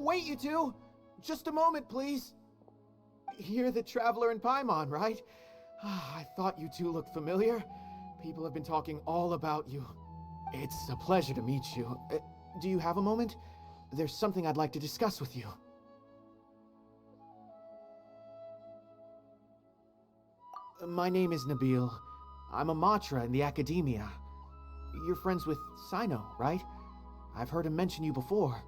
Wait, you two! Just a moment, please. You're the traveler in Paimon, right? I thought you two looked familiar. People have been talking all about you. It's a pleasure to meet you. Do you have a moment? There's something I'd like to discuss with you. My name is Nabil. I'm a Matra in the Academia. You're friends with Sino, right? I've heard him mention you before.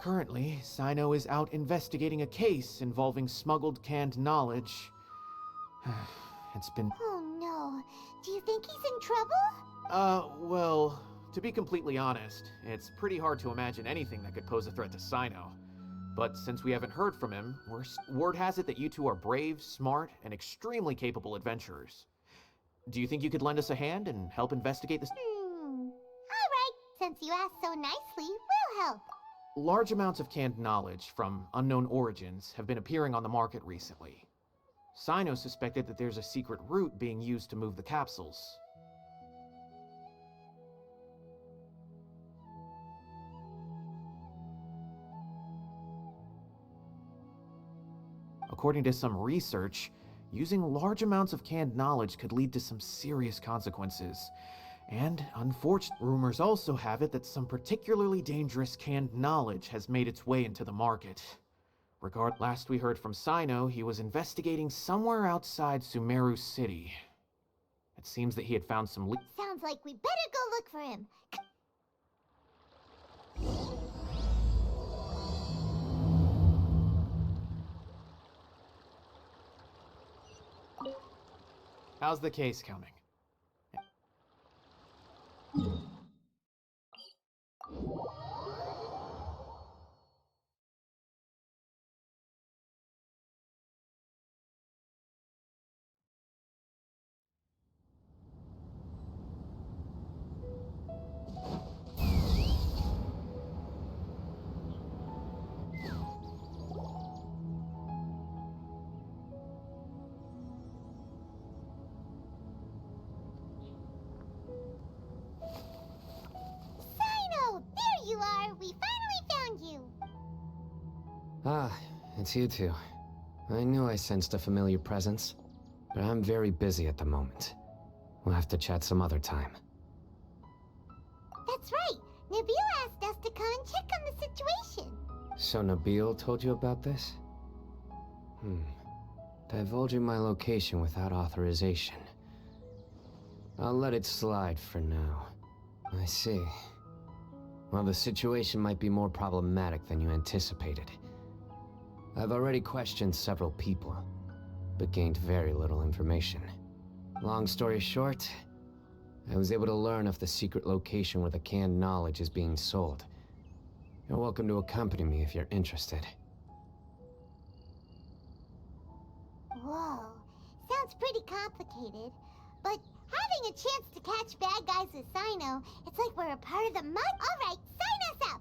Currently, Sino is out investigating a case involving smuggled canned knowledge. It's been... Oh no. Do you think he's in trouble? Well, to be completely honest, it's pretty hard to imagine anything that could pose a threat to Sino. But since we haven't heard from him, word has it that you two are brave, smart, and extremely capable adventurers. Do you think you could lend us a hand and help investigate this? Alright, since you asked so nicely, we'll help. Large amounts of canned knowledge from unknown origins have been appearing on the market recently. Sino suspected that there's a secret route being used to move the capsules. According to some research, using large amounts of canned knowledge could lead to some serious consequences. And unfortunately, rumors also have it that some particularly dangerous canned knowledge has made its way into the market. Last we heard from Sino, he was investigating somewhere outside Sumeru City. It seems that he had found some Sounds like we better go look for him. How's the case coming? Sino! There you are! We finally found you! Ah, it's you two. I knew I sensed a familiar presence, but I'm very busy at the moment. We'll have to chat some other time. That's right! Nabil asked us to come and check on the situation. So Nabil told you about this? Divulging my location without authorization. I'll let it slide for now. I see. Well, the situation might be more problematic than you anticipated. I've already questioned several people, but gained very little information. Long story short, I was able to learn of the secret location where the canned knowledge is being sold. You're welcome to accompany me if you're interested. Whoa. Sounds pretty complicated. But having a chance to catch bad guys with Sino, it's like we're a part of the mud. Alright, sign us up!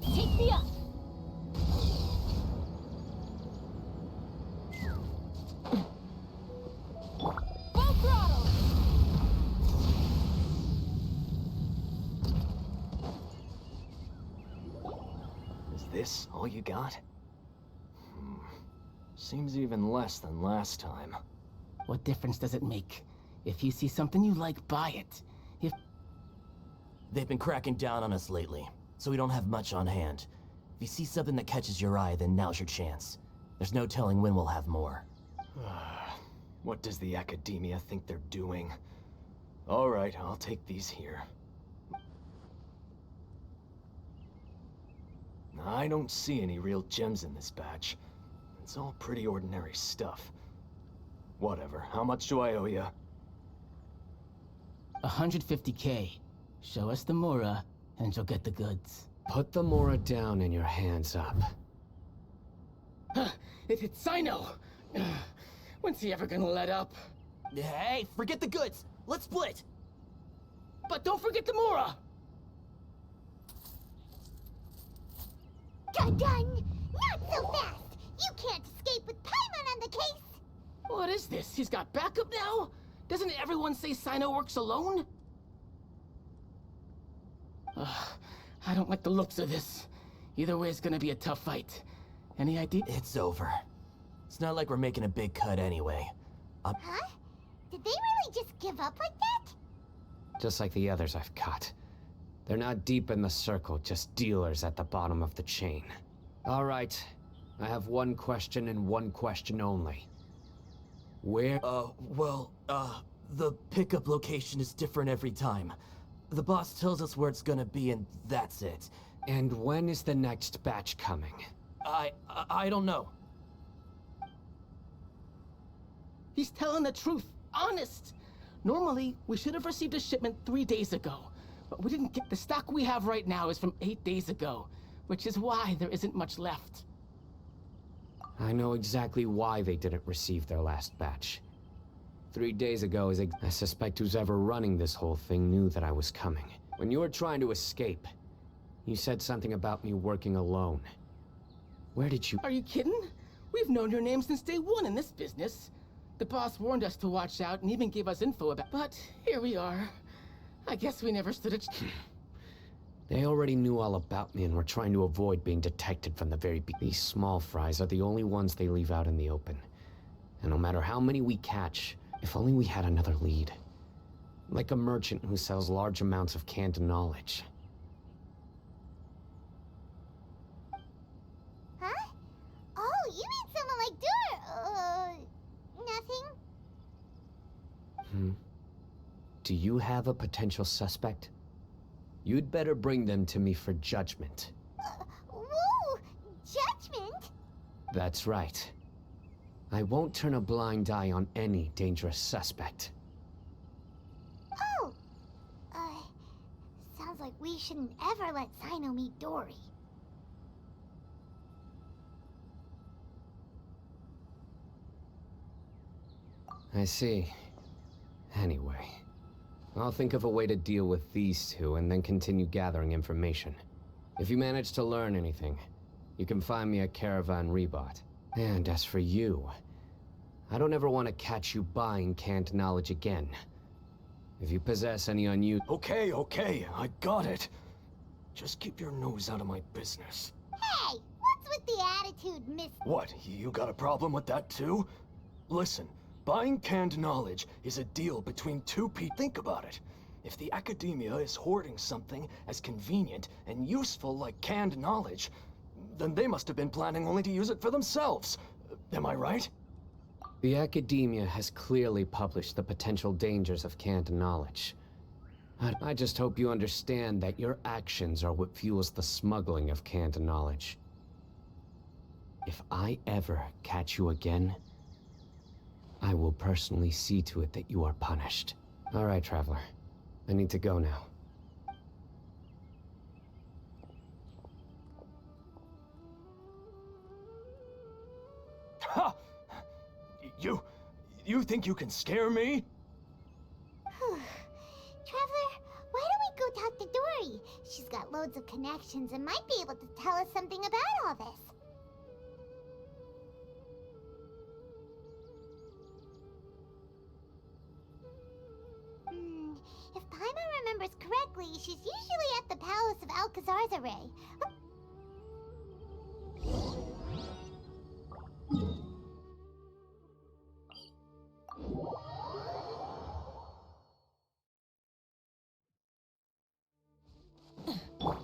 Take me up! Full throttle! Is this all you got? Seems even less than last time. What difference does it make? If you see something you like, buy it. They've been cracking down on us lately, so we don't have much on hand. If you see something that catches your eye, then now's your chance. There's no telling when we'll have more. What does the Academia think they're doing? Alright, I'll take these here. I don't see any real gems in this batch. It's all pretty ordinary stuff. Whatever, how much do I owe you? 150K. Show us the Mora, and you'll get the goods. Put the Mora down and your hands up. It hit Sino! When's he ever gonna let up? Hey, forget the goods! Let's split! But don't forget the Mora! Dun-dun! Not so fast! You can't escape with Paimon on the case! What is this? He's got backup now? Doesn't everyone say Sino works alone? I don't like the looks of this. Either way, it's gonna be a tough fight. Any idea? It's over. It's not like we're making a big cut anyway. Huh? Did they really just give up like that? Just like the others I've caught. They're not deep in the circle, just dealers at the bottom of the chain. All right, I have one question and one question only. Where? The pickup location is different every time. The boss tells us where it's gonna be and that's it. And when is the next batch coming? I don't know. He's telling the truth. Honest. Normally, we should have received a shipment 3 days ago. But we didn't get the stock we have right now is from 8 days ago. Which is why there isn't much left. I know exactly why they didn't receive their last batch. 3 days ago, I suspect who's ever running this whole thing knew that I was coming. When you were trying to escape, you said something about me working alone. Where did you... Are you kidding? We've known your name since day one in this business. The boss warned us to watch out and even gave us info about... But here we are. I guess we never stood a... They already knew all about me and were trying to avoid being detected from the very beginning. These small fries are the only ones they leave out in the open. And no matter how many we catch, if only we had another lead. Like a merchant who sells large amounts of canned knowledge. Huh? Oh, you mean someone like nothing? Do you have a potential suspect? You'd better bring them to me for judgment. Whoa! Judgment? That's right. I won't turn a blind eye on any dangerous suspect. Oh! Sounds like we shouldn't ever let Sino meet Dory. I see. Anyway, I'll think of a way to deal with these two and then continue gathering information. If you manage to learn anything, you can find me at Caravan Rebot. And as for you, I don't ever want to catch you buying canned knowledge again. If you possess any Okay, I got it. Just keep your nose out of my business. Hey! What's with the attitude, miss? What, you got a problem with that too? Listen, buying canned knowledge is a deal between two people. Think about it. If the academia is hoarding something as convenient and useful like canned knowledge, then they must have been planning only to use it for themselves. Am I right? The academia has clearly published the potential dangers of canned knowledge. I just hope you understand that your actions are what fuels the smuggling of canned knowledge. If I ever catch you again, I will personally see to it that you are punished. All right, Traveler. I need to go now. Ha! You think you can scare me? Traveler, why don't we go talk to Dory? She's got loads of connections and might be able to tell us something about all this. If Paimon remembers correctly, she's usually at the Palace of Alcazar's Array.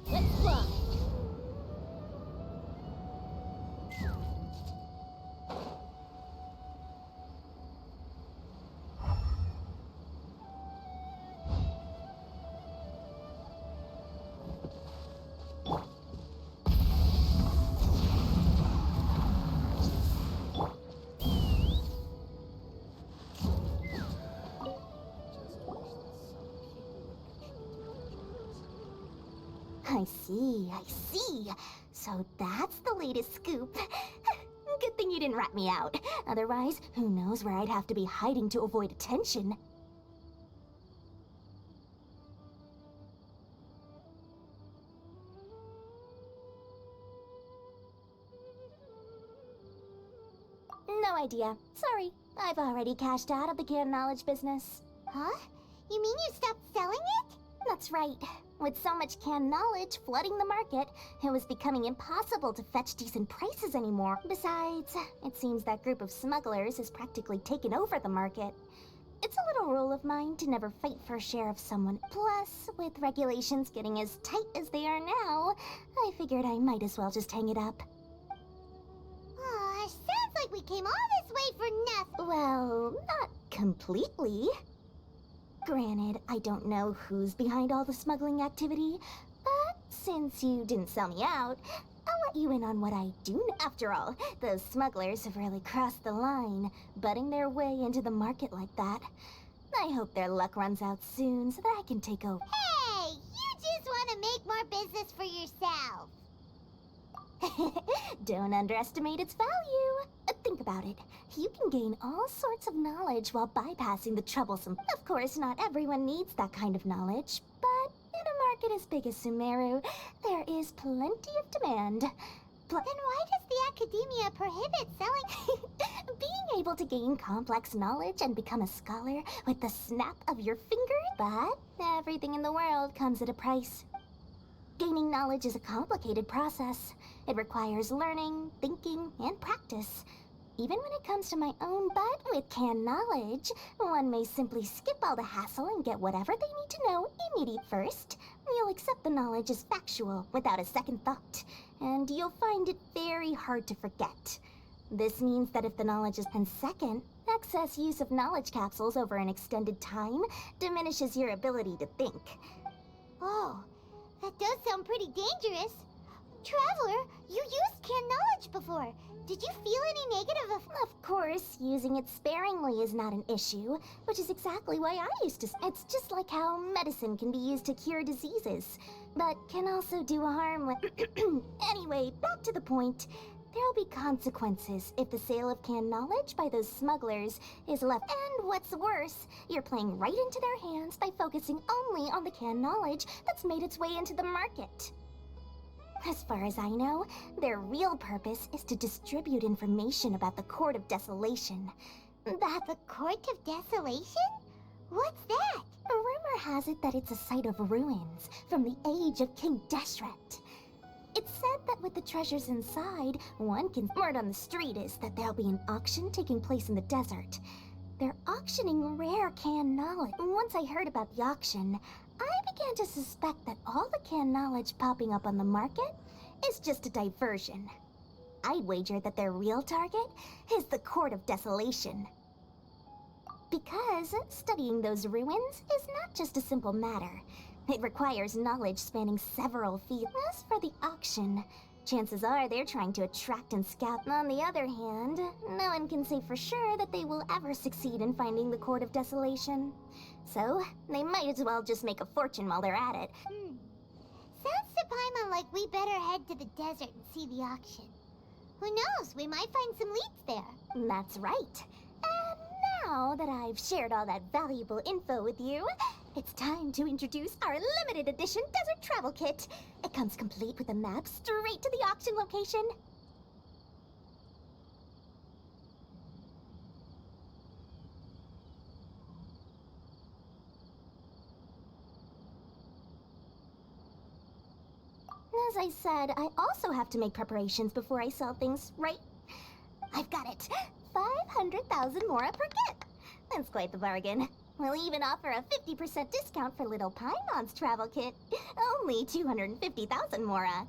Let's fly. I see. So that's the latest scoop. Good thing you didn't rat me out. Otherwise, who knows where I'd have to be hiding to avoid attention. No idea. Sorry. I've already cashed out of the canned knowledge business. Huh? You mean you stopped selling it? That's right. With so much canned knowledge flooding the market, it was becoming impossible to fetch decent prices anymore. Besides, it seems that group of smugglers has practically taken over the market. It's a little rule of mine to never fight for a share of someone. Plus, with regulations getting as tight as they are now, I figured I might as well just hang it up. Sounds like we came all this way for nothing. Well, not completely. Granted, I don't know who's behind all the smuggling activity, but since you didn't sell me out, I'll let you in on what I do. After all, those smugglers have really crossed the line, butting their way into the market like that. I hope their luck runs out soon so that I can take over. Hey, you just want to make more business for yourself. Don't underestimate its value. Think about it. You can gain all sorts of knowledge while bypassing the troublesome. Of course, not everyone needs that kind of knowledge, but in a market as big as Sumeru, there is plenty of demand. Then why does the academia prohibit selling? Being able to gain complex knowledge and become a scholar with the snap of your finger? But everything in the world comes at a price. Gaining knowledge is a complicated process. It requires learning, thinking, and practice. Even when it comes to my own butt with canned knowledge, one may simply skip all the hassle and get whatever they need to know immediate first. You'll accept the knowledge as factual without a second thought, and you'll find it very hard to forget. This means that if the knowledge is... And second, excess use of knowledge capsules over an extended time diminishes your ability to think. Oh, that does sound pretty dangerous. Traveler, you used canned knowledge before. Did you feel any negative Of course, using it sparingly is not an issue, which is exactly why I used to... It's just like how medicine can be used to cure diseases, but can also do harm with... Anyway, back to the point. There'll be consequences if the sale of canned knowledge by those smugglers is left. And what's worse, you're playing right into their hands by focusing only on the canned knowledge that's made its way into the market. As far as I know, their real purpose is to distribute information about the Court of Desolation. The Court of Desolation? What's that? A rumor has it that it's a site of ruins from the age of King Deshret. It's said that with the treasures inside, one can... Word on the street is that there'll be an auction taking place in the desert. They're auctioning rare canned knowledge. Once I heard about the auction, I began to suspect that all the canned knowledge popping up on the market is just a diversion. I'd wager that their real target is the Court of Desolation. Because studying those ruins is not just a simple matter. It requires knowledge spanning several fields. As for the auction, chances are they're trying to attract and scout. On the other hand, no one can say for sure that they will ever succeed in finding the Court of Desolation. So, they might as well just make a fortune while they're at it. Sounds to Paimon like we better head to the desert and see the auction. Who knows, we might find some leads there. That's right. And now that I've shared all that valuable info with you, it's time to introduce our limited edition desert travel kit. It comes complete with a map straight to the auction location. As I said, I also have to make preparations before I sell things, right? I've got it. 500,000 mora per kit. That's quite the bargain. We'll even offer a 50% discount for little Paimon's travel kit. Only 250,000 mora.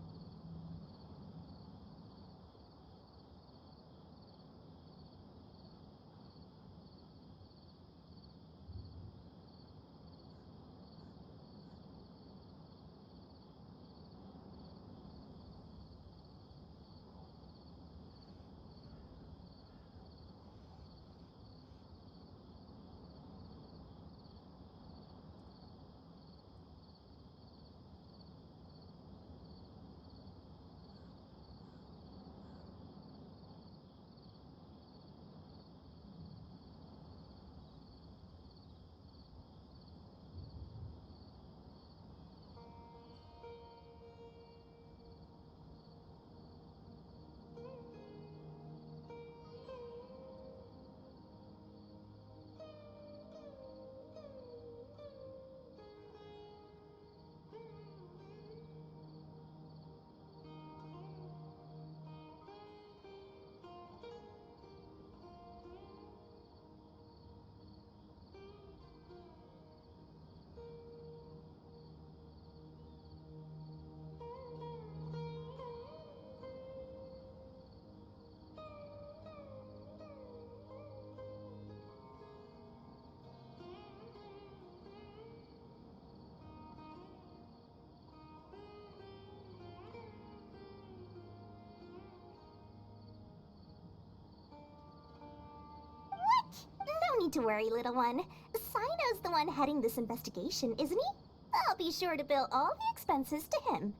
need to worry, little one. Sino's the one heading this investigation, isn't he? I'll be sure to bill all the expenses to him.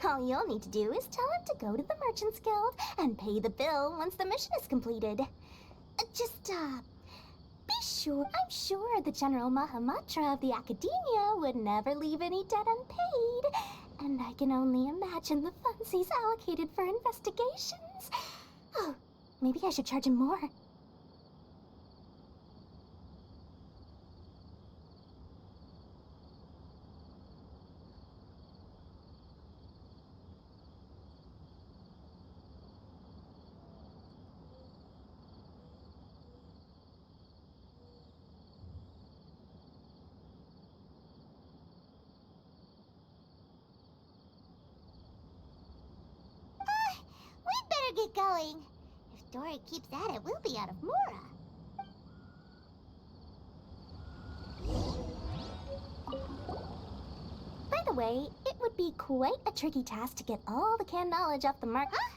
All you'll need to do is tell him to go to the Merchants Guild and pay the bill once the mission is completed. Be sure. I'm sure the General Mahamatra of the Academia would never leave any debt unpaid. And I can only imagine the funds he's allocated for investigations. Oh, maybe I should charge him more. We'd better get going. If Dory keeps at it, we'll be out of Mora. By the way, it would be quite a tricky task to get all the canned knowledge off the mark. Huh?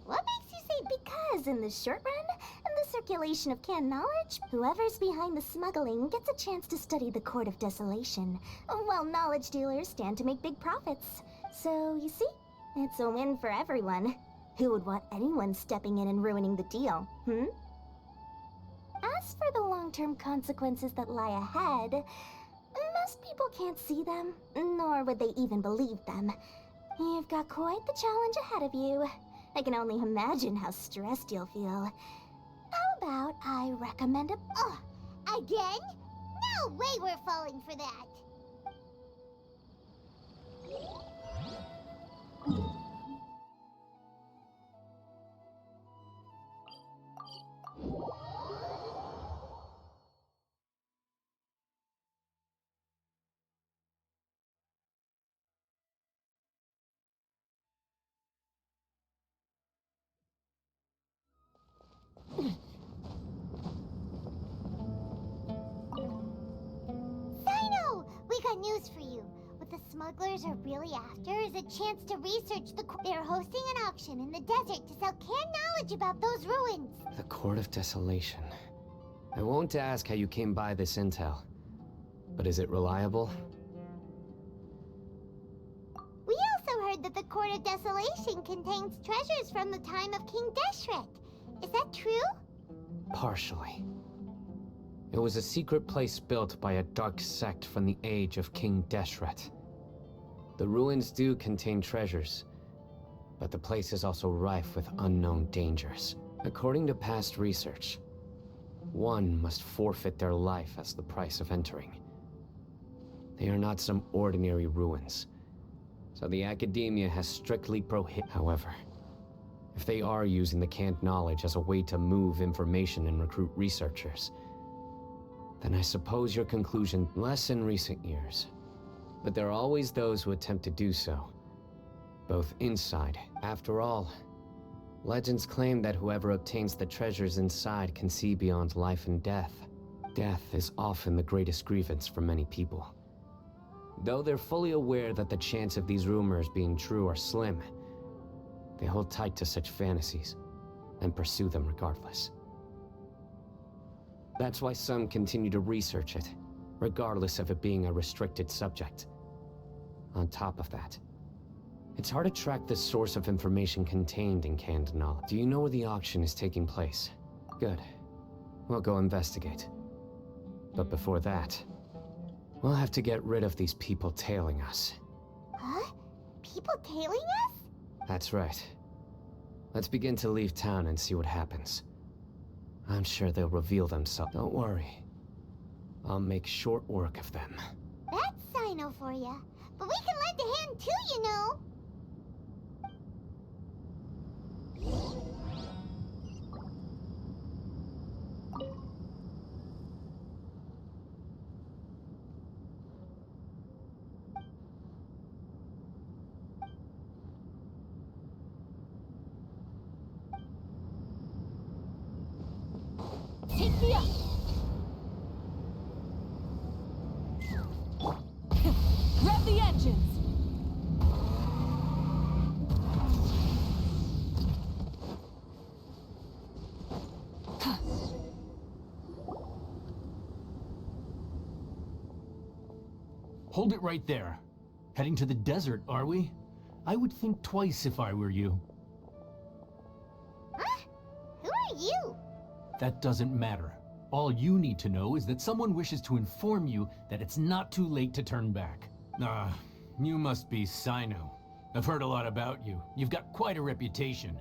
What makes you say Because in the short run, in the circulation of canned knowledge, whoever's behind the smuggling gets a chance to study the Court of Desolation, while knowledge dealers stand to make big profits. So, you see, it's a win for everyone. Who would want anyone stepping in and ruining the deal, As for the long-term consequences that lie ahead, most people can't see them, nor would they even believe them. You've got quite the challenge ahead of you. I can only imagine how stressed you'll feel. How about I recommend a... Oh, again? No way we're falling for that. Sino! We got news for you. What the smugglers are really after is a chance to research the... They're hosting an auction in the desert to sell canned knowledge about those ruins. The Court of Desolation. I won't ask how you came by this intel, but is it reliable? We also heard that the Court of Desolation contains treasures from the time of King Deshret. Is that true? Partially. It was a secret place built by a dark sect from the age of King Deshret. The ruins do contain treasures, but the place is also rife with unknown dangers. According to past research, one must forfeit their life as the price of entering. They are not some ordinary ruins, so the Academia has strictly prohibited. However, if they are using the canned knowledge as a way to move information and recruit researchers, then I suppose your conclusion less in recent years. But there are always those who attempt to do so, both inside. After all, legends claim that whoever obtains the treasures inside can see beyond life and death. Death is often the greatest grievance for many people. Though they're fully aware that the chance of these rumors being true are slim, they hold tight to such fantasies and pursue them regardless. That's why some continue to research it, regardless of it being a restricted subject. On top of that, it's hard to track the source of information contained in canned knowledge. Do you know where the auction is taking place? Good. We'll go investigate. But before that, we'll have to get rid of these people tailing us. Huh? People tailing us? That's right. Let's begin to leave town and see what happens. I'm sure they'll reveal themselves. Don't worry. I'll make short work of them. That's Sino for ya. But we can lend a hand too, you know. Take me up! Rev the engines! Hold it right there. Heading to the desert, are we? I would think twice if I were you. Huh? Who are you? That doesn't matter. All you need to know is that someone wishes to inform you that it's not too late to turn back. You must be Sino. I've heard a lot about you. You've got quite a reputation.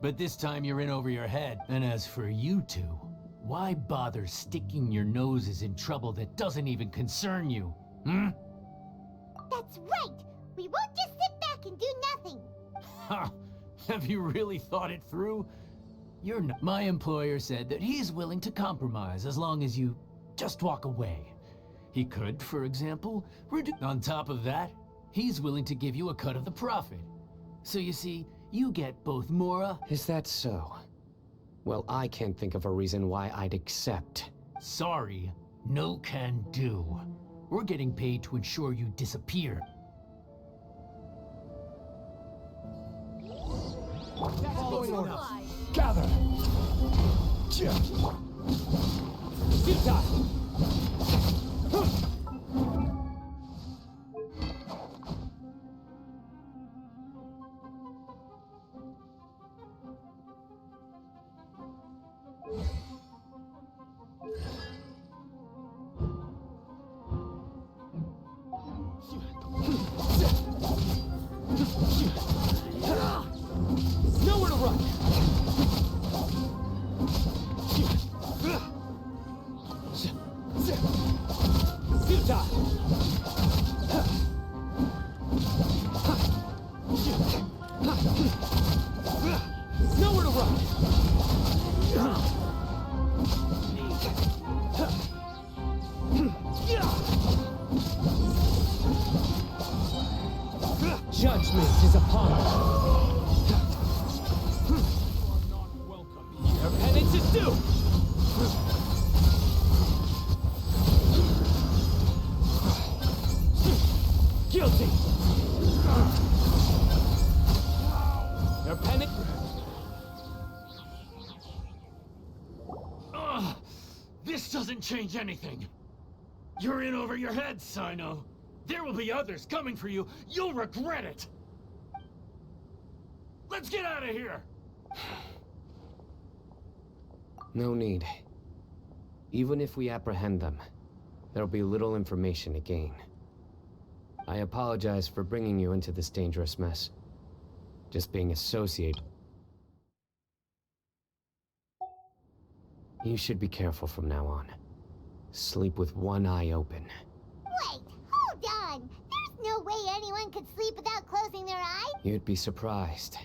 But this time you're in over your head. And as for you two, why bother sticking your noses in trouble that doesn't even concern you? Hmm? That's right! We won't just sit back and do nothing! Ha! Have you really thought it through? You're not. My employer said that he's willing to compromise as long as you just walk away. He could, for example, on top of that, he's willing to give you a cut of the profit. So you see, you get both Mora. Is that so? Well, I can't think of a reason why I'd accept. Sorry, no can do. We're getting paid to ensure you disappear. Following orders. Gather! Nowhere to run! Nowhere to run! Judgment is upon us. Your penance is due! Guilty! Your penance... This doesn't change anything. You're in over your head, Sino. There will be others coming for you. You'll regret it. Let's get out of here. No need. Even if we apprehend them, there'll be little information to gain. I apologize for bringing you into this dangerous mess. Just being associated. You should be careful from now on. Sleep with one eye open. Wait, hold on! There's no way anyone could sleep without closing their eyes! You'd be surprised.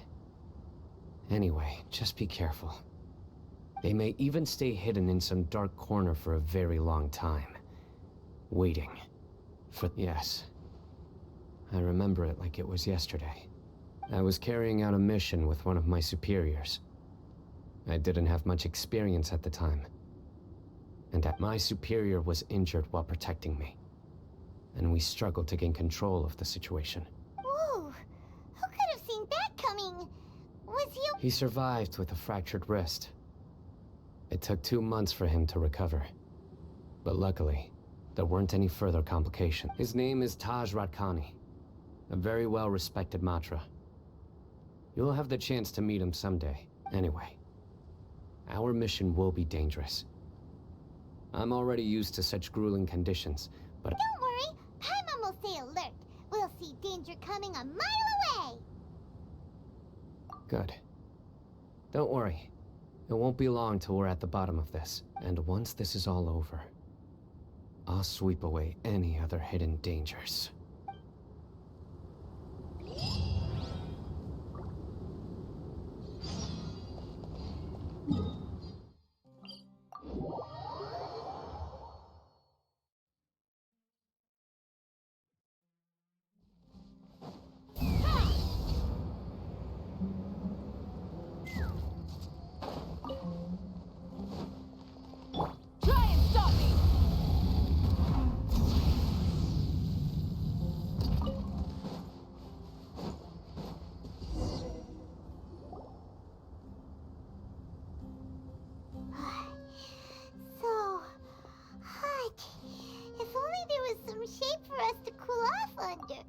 Anyway, just be careful. They may even stay hidden in some dark corner for a very long time. Waiting. Yes. I remember it like it was yesterday. I was carrying out a mission with one of my superiors. I didn't have much experience at the time. And that my superior was injured while protecting me. And we struggled to gain control of the situation. Whoa! Who could have seen that coming? Was he... He survived with a fractured wrist. It took 2 months for him to recover. But luckily, there weren't any further complications. His name is Taj Ratkani, a very well-respected Matra. You'll have the chance to meet him someday. Anyway, our mission will be dangerous. I'm already used to such grueling conditions, but... Don't worry, Paimon will stay alert. We'll see danger coming a mile away! Good. Don't worry. It won't be long till we're at the bottom of this. And once this is all over, I'll sweep away any other hidden dangers. Try and stop me!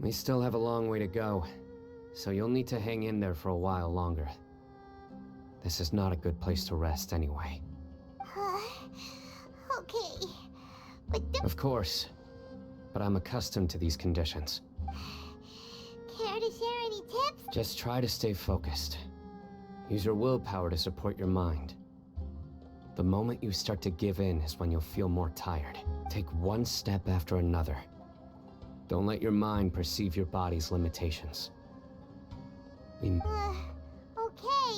We still have a long way to go, so you'll need to hang in there for a while longer. This is not a good place to rest anyway. Okay. But Of course, but I'm accustomed to these conditions. care to share any tips? Just try to stay focused. Use your willpower to support your mind. The moment you start to give in is when you'll feel more tired. Take one step after another. Don't let your mind perceive your body's limitations. Okay,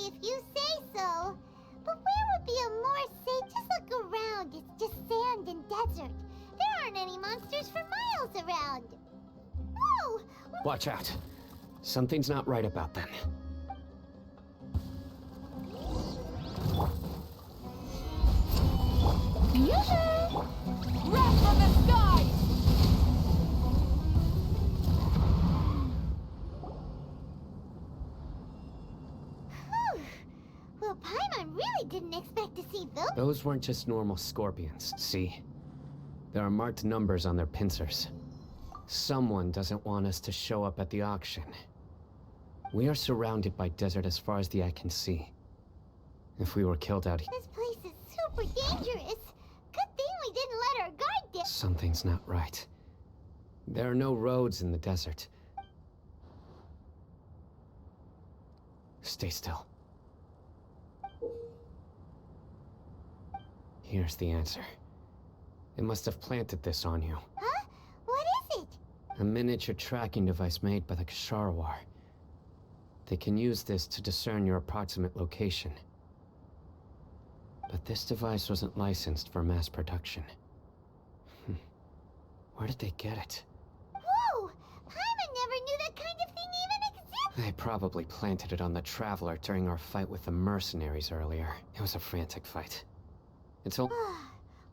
if you say so. But where would be a more safe? Just look around. It's just sand and desert. There aren't any monsters for miles around. Whoa! Watch out. Something's not right about them. Yoo-hoo! Wrath from the skies! Whew. Well, Paimon really didn't expect to see those. Those weren't just normal scorpions, see? There are marked numbers on their pincers. Someone doesn't want us to show up at the auction. We are surrounded by desert as far as the eye can see. If we were killed out here... This place is super dangerous. Good thing we didn't let our guard down. Something's not right. There are no roads in the desert. Stay still. Here's the answer. It must have planted this on you. Huh? What is it? A miniature tracking device made by the Ksharawar. They can use this to discern your approximate location. But this device wasn't licensed for mass production. Where did they get it? Whoa! Paimon never knew that kind of thing even existed. They probably planted it on the Traveler during our fight with the mercenaries earlier. It was a frantic fight. It's all...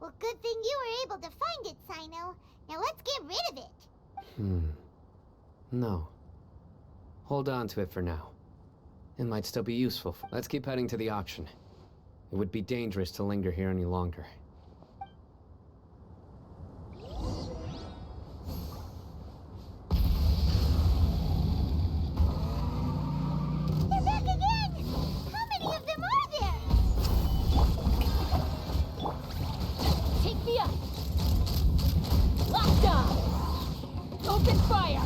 Well, good thing you were able to find it, Sino. Now let's get rid of it. No. Hold on to it for now. It might still be useful. Let's keep heading to the auction. It would be dangerous to linger here any longer. They're back again! How many of them are there? Take the ice! Lockdown! Open fire!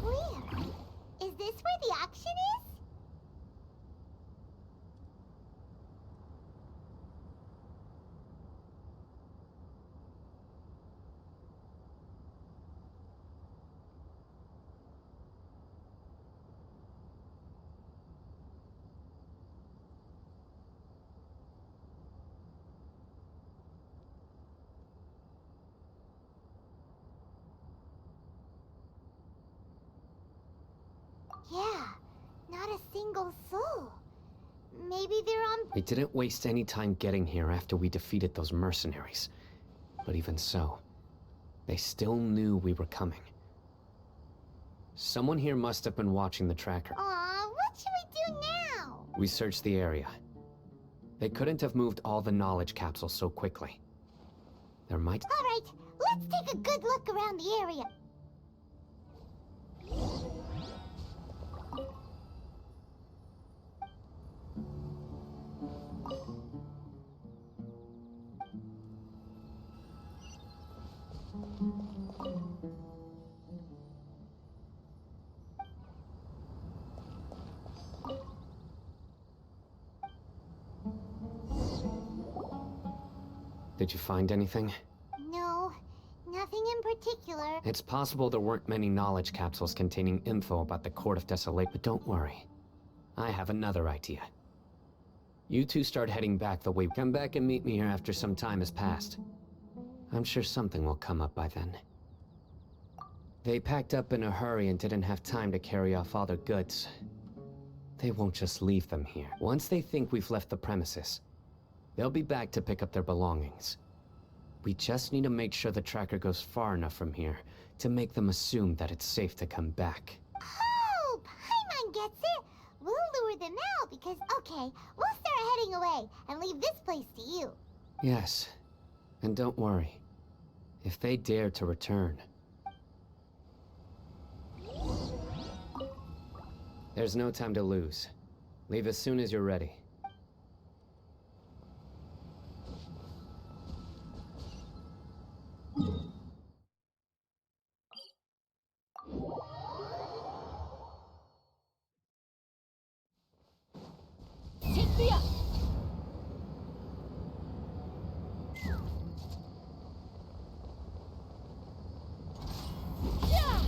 Where? Is this where the auction is? Yeah, not a single soul. Maybe they're on... We didn't waste any time getting here after we defeated those mercenaries. But even so, they still knew we were coming. Someone here must have been watching the tracker. Aw, what should we do now? We searched the area. They couldn't have moved all the knowledge capsules so quickly. There might... All right, let's take a good look around the area. Did you find anything? No, nothing in particular. It's possible there weren't many knowledge capsules containing info about the Court of Desolate, but don't worry. I have another idea. You two start heading back the way. Come back and meet me here after some time has passed. I'm sure something will come up by then. They packed up in a hurry and didn't have time to carry off all their goods. They won't just leave them here. Once they think we've left the premises, they'll be back to pick up their belongings. We just need to make sure the tracker goes far enough from here to make them assume that it's safe to come back. Oh, Paimon gets it. We'll lure them out because, okay, we'll start heading away and leave this place to you. Yes, and don't worry. If they dare to return... There's no time to lose. Leave as soon as you're ready. Take me up! Yeah!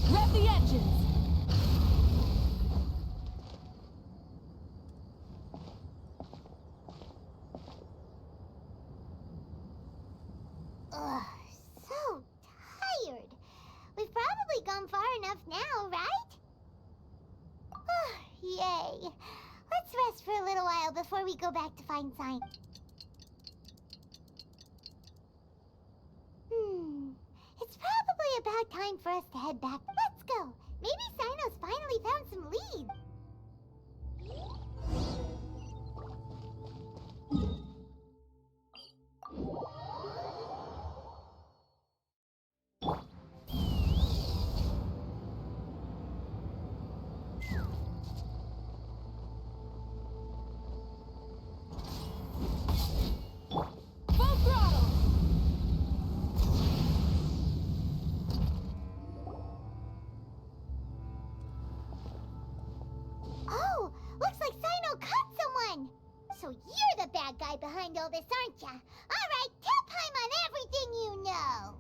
Rev the engines! Ugh, so tired. We've probably gone far enough now, right? Yay. Let's rest for a little while before we go back to find Sign. It's probably about time for us to head back. Let's go. Maybe Sino's finally found some leads. Full throttle! Oh, looks like Sino caught someone. So you're the bad guy behind all this, aren't ya? All right, tell Paimon everything you know.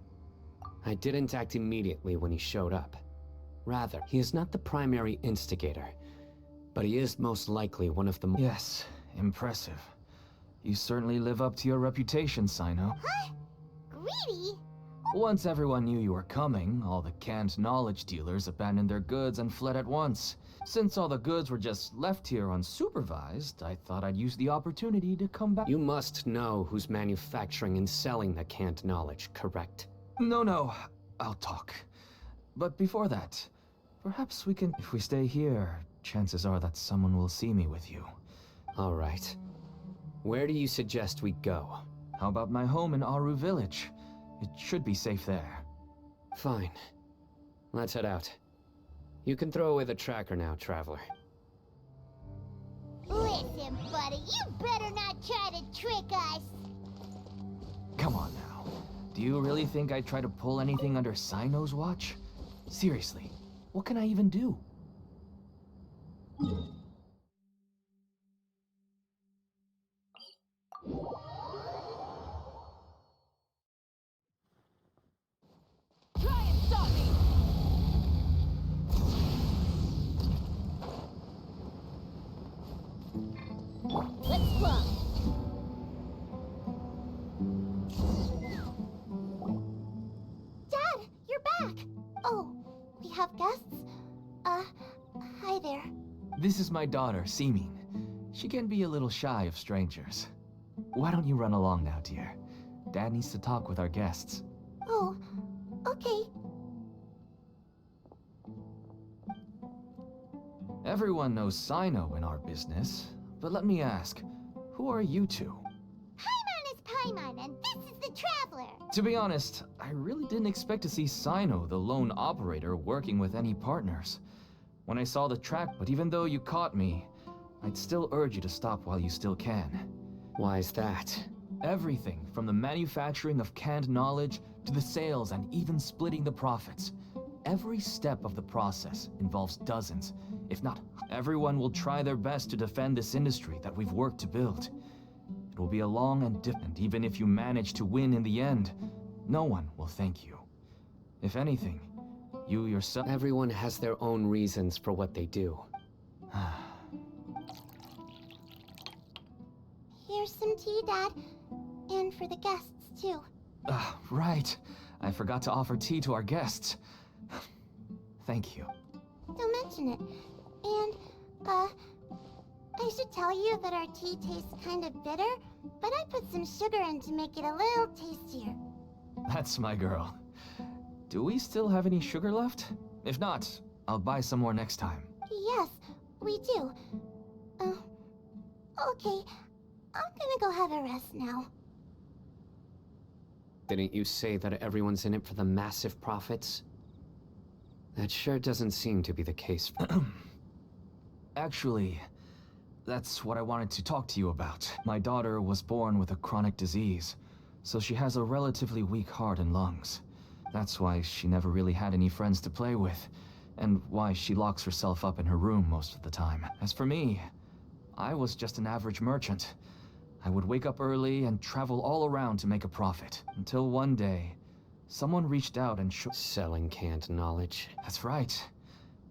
I didn't act immediately when he showed up. Rather, he is not the primary instigator, but he is most likely one of the Yes, impressive. You certainly live up to your reputation, Sino. Huh? Greedy? Once everyone knew you were coming, all the canned knowledge dealers abandoned their goods and fled at once. Since all the goods were just left here unsupervised, I thought I'd use the opportunity to come back. You must know who's manufacturing and selling the canned knowledge, correct? No, I'll talk. But before that, perhaps we can... If we stay here, chances are that someone will see me with you. All right. Where do you suggest we go? How about my home in Aru Village? It should be safe there. Fine. Let's head out. You can throw away the tracker now, traveler. Listen, buddy, you better not try to trick us. Come on now. Do you really think I'd try to pull anything under Sino's watch? Seriously, what can I even do? Try and stop me! Let's fly. Dad, you're back. Oh, we have guests? Hi there. This is my daughter, Seeming. She can be a little shy of strangers. Why don't you run along now, dear? Dad needs to talk with our guests. Oh, okay. Everyone knows Sino in our business, but let me ask, who are you two? Paimon is Paimon, and this is the Traveler. To be honest, I really didn't expect to see Sino, the lone operator, working with any partners. When I saw the track, but even though you caught me, I'd still urge you to stop while you still can. Why is that? Everything from the manufacturing of canned knowledge to the sales and even splitting the profits. Every step of the process involves dozens, if not everyone will try their best to defend this industry that we've worked to build. It will be a long and even if you manage to win in the end, no one will thank you. If anything, you yourself... Everyone has their own reasons for what they do. Here's some tea, Dad. And for the guests, too. Right. I forgot to offer tea to our guests. Thank you. Don't mention it. And, I should tell you that our tea tastes kind of bitter. but I put some sugar in to make it a little tastier. That's my girl. Do we still have any sugar left? If not, I'll buy some more next time. Yes, we do. Okay. I'm gonna go have a rest now. Didn't you say that everyone's in it for the massive profits? That sure doesn't seem to be the case. Actually, that's what I wanted to talk to you about. My daughter was born with a chronic disease, so she has a relatively weak heart and lungs. That's why she never really had any friends to play with, and why she locks herself up in her room most of the time. As for me, I was just an average merchant. I would wake up early and travel all around to make a profit, until one day, someone reached out and Selling canned knowledge. That's right.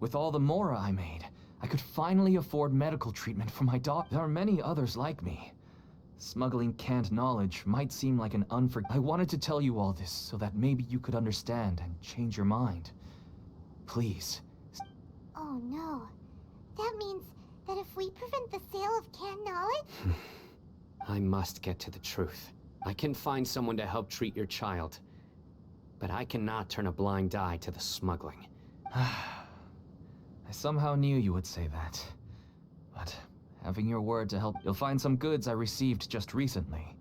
With all the mora I made, I could finally afford medical treatment for my daughter. There are many others like me. Smuggling canned knowledge might seem like an I wanted to tell you all this so that maybe you could understand and change your mind. Please. Oh no. That means that if we prevent the sale of canned knowledge... I must get to the truth. I can find someone to help treat your child, but I cannot turn a blind eye to the smuggling. I somehow knew you would say that. But having your word to help, you'll find some goods I received just recently.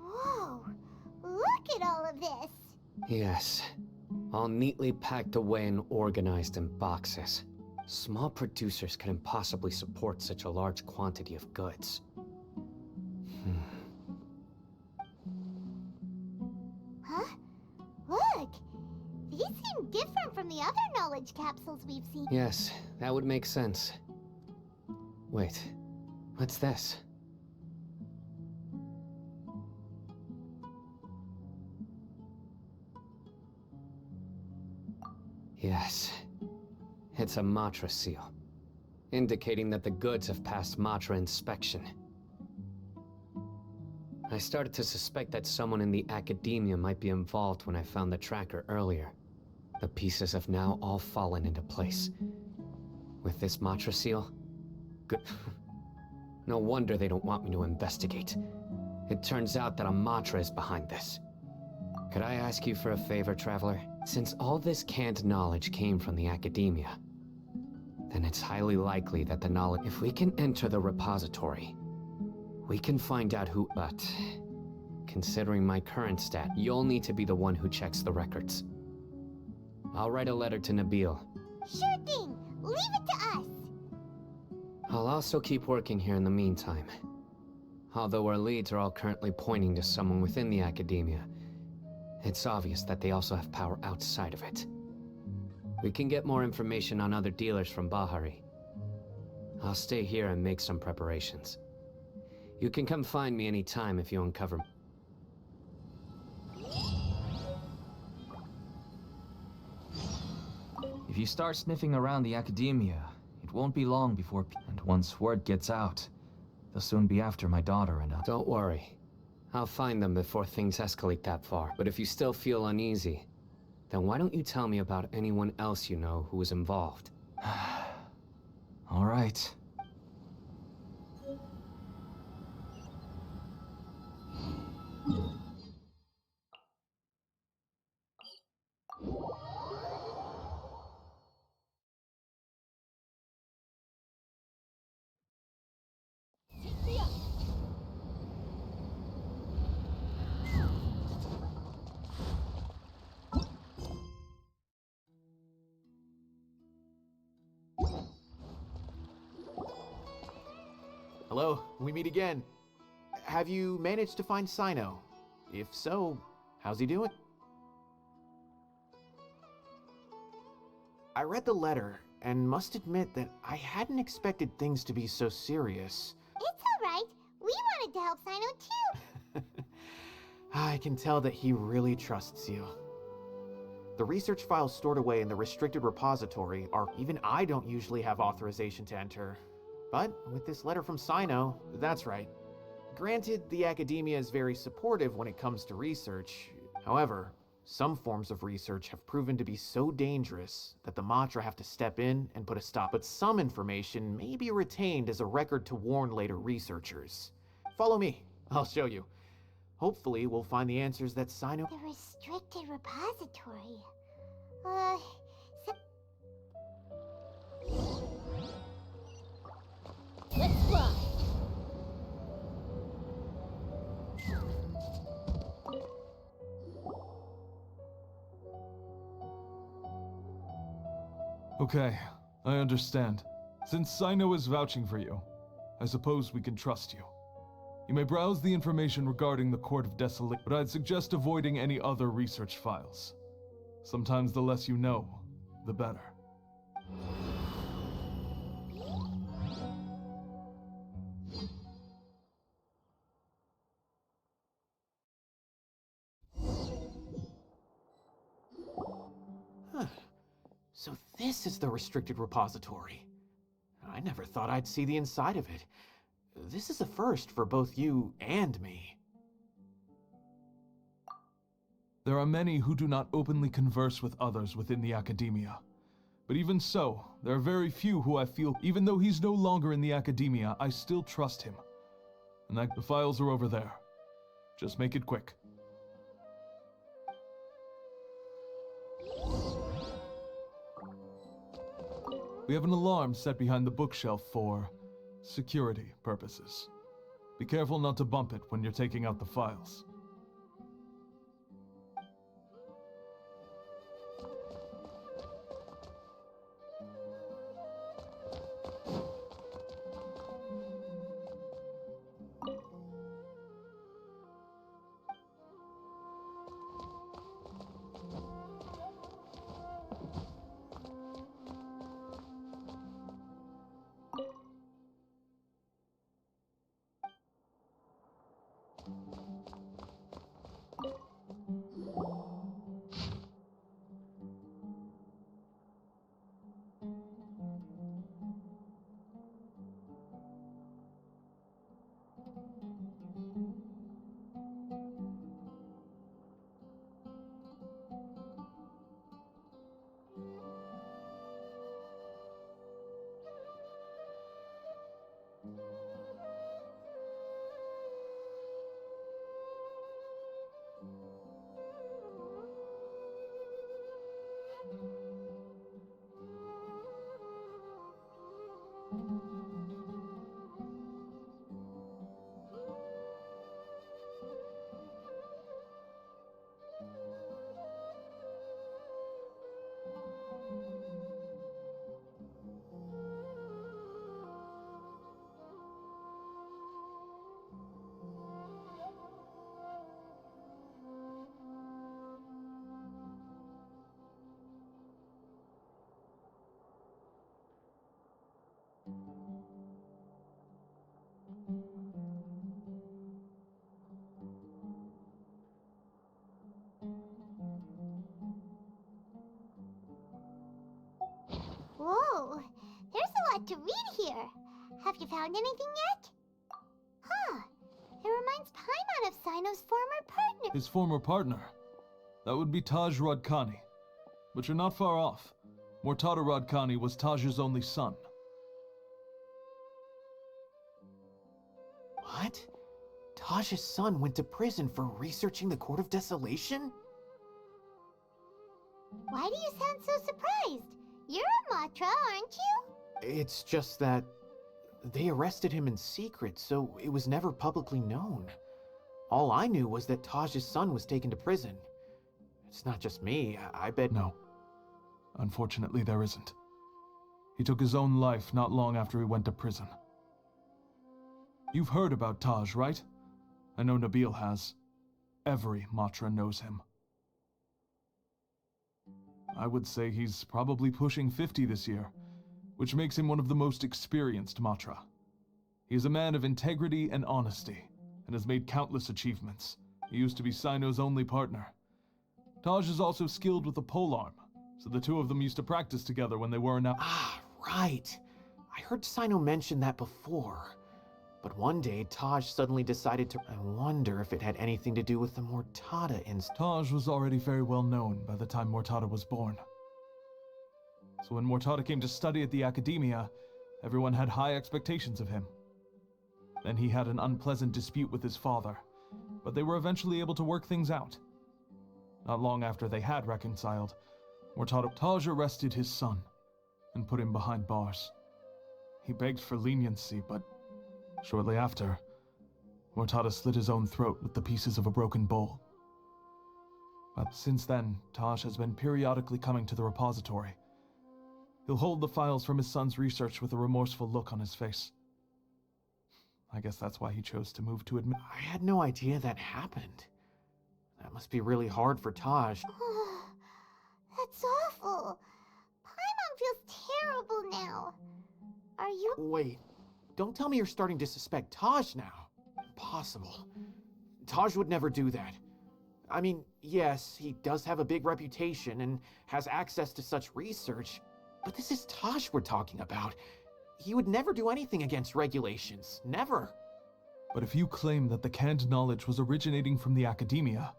Whoa! Look at all of this! Yes, all neatly packed away and organized in boxes. Small producers couldn't possibly support such a large quantity of goods. Huh? Look! These seem different from the other knowledge capsules we've seen. Yes, that would make sense. Wait, what's this? Yes, it's a Matra seal, indicating that the goods have passed Matra inspection. I started to suspect that someone in the academia might be involved when I found the tracker earlier. The pieces have now all fallen into place. With this Matra seal? Good. No wonder they don't want me to investigate. It turns out that a Matra is behind this. Could I ask you for a favor, Traveler? Since all this canned knowledge came from the academia, then it's highly likely that the knowledge... If we can enter the repository, we can find out who... But, considering my current stat, you'll need to be the one who checks the records. I'll write a letter to Nabil. Sure thing! Leave it to us! I'll also keep working here in the meantime. Although our leads are all currently pointing to someone within the academia, it's obvious that they also have power outside of it. We can get more information on other dealers from Bahari. I'll stay here and make some preparations. You can come find me anytime if you uncover... If you start sniffing around the academia, it won't be long before... And once word gets out, they'll soon be after my daughter and... Don't worry. I'll find them before things escalate that far. But if you still feel uneasy, then why don't you tell me about anyone else you know who was involved? All right. Hello, we meet again. Have you managed to find Sino? If so, how's he doing? I read the letter and must admit that I hadn't expected things to be so serious. It's alright. We wanted to help Sino too. I can tell that he really trusts you. The research files stored away in the restricted repository are even I don't usually have authorization to enter. But with this letter from Sino, that's right. Granted, the academia is very supportive when it comes to research. However, Some forms of research have proven to be so dangerous that the Matra have to step in and put a stop. But some information may be retained as a record to warn later researchers. Follow me, I'll show you. Hopefully, we'll find the answers that Sino... The restricted repository. Let's fly. Okay, I understand. Since Sino is vouching for you, I suppose we can trust you. You may browse the information regarding the Court of Desolation, but I'd suggest avoiding any other research files. Sometimes the less you know, the better. So this is the restricted repository. I never thought I'd see the inside of it. This is a first for both you and me. There are many who do not openly converse with others within the academia. But even so, there are very few who I feel, even though he's no longer in the academia, I still trust him. And the files are over there. Just make it quick. We have an alarm set behind the bookshelf for security purposes. Be careful not to bump it when you're taking out the files. Whoa, there's a lot to read here. Have you found anything yet? Huh, it reminds Paimon of Sino's former partner. His former partner? That would be Taj Radkani. But you're not far off. Mortada Radkani was Taj's only son. What? Taj's son went to prison for researching the Court of Desolation? Why do you sound so surprised? You're a Matra, aren't you? It's just that they arrested him in secret, so it was never publicly known. All I knew was that Taj's son was taken to prison. It's not just me, I bet... No. Unfortunately, there isn't. He took his own life not long after he went to prison. You've heard about Taj, right? I know Nabil has. Every Matra knows him. I would say he's probably pushing 50 this year, which makes him one of the most experienced Matra. He is a man of integrity and honesty, and has made countless achievements. He used to be Sino's only partner. Taj is also skilled with the polearm, so the two of them used to practice together when they were in... Ah, right. I heard Sino mention that before. But one day, Taj suddenly decided to... I wonder if it had anything to do with the Mortada incident. Taj was already very well known by the time Mortada was born. So when Mortada came to study at the Academia, everyone had high expectations of him. Then he had an unpleasant dispute with his father, but they were eventually able to work things out. Not long after they had reconciled, Taj arrested his son and put him behind bars. He begged for leniency, but shortly after, Mortada slit his own throat with the pieces of a broken bowl. But since then, Taj has been periodically coming to the repository. He'll hold the files from his son's research with a remorseful look on his face. I guess that's why he chose to move to admit. I had no idea that happened. That must be really hard for Taj. That's awful. Paimon feels terrible now. Are you... Wait, don't tell me you're starting to suspect Taj now. Impossible. Taj would never do that. I mean, yes, he does have a big reputation and has access to such research, but this is Taj we're talking about. He would never do anything against regulations. Never. But if you claim that the canned knowledge was originating from the Academia,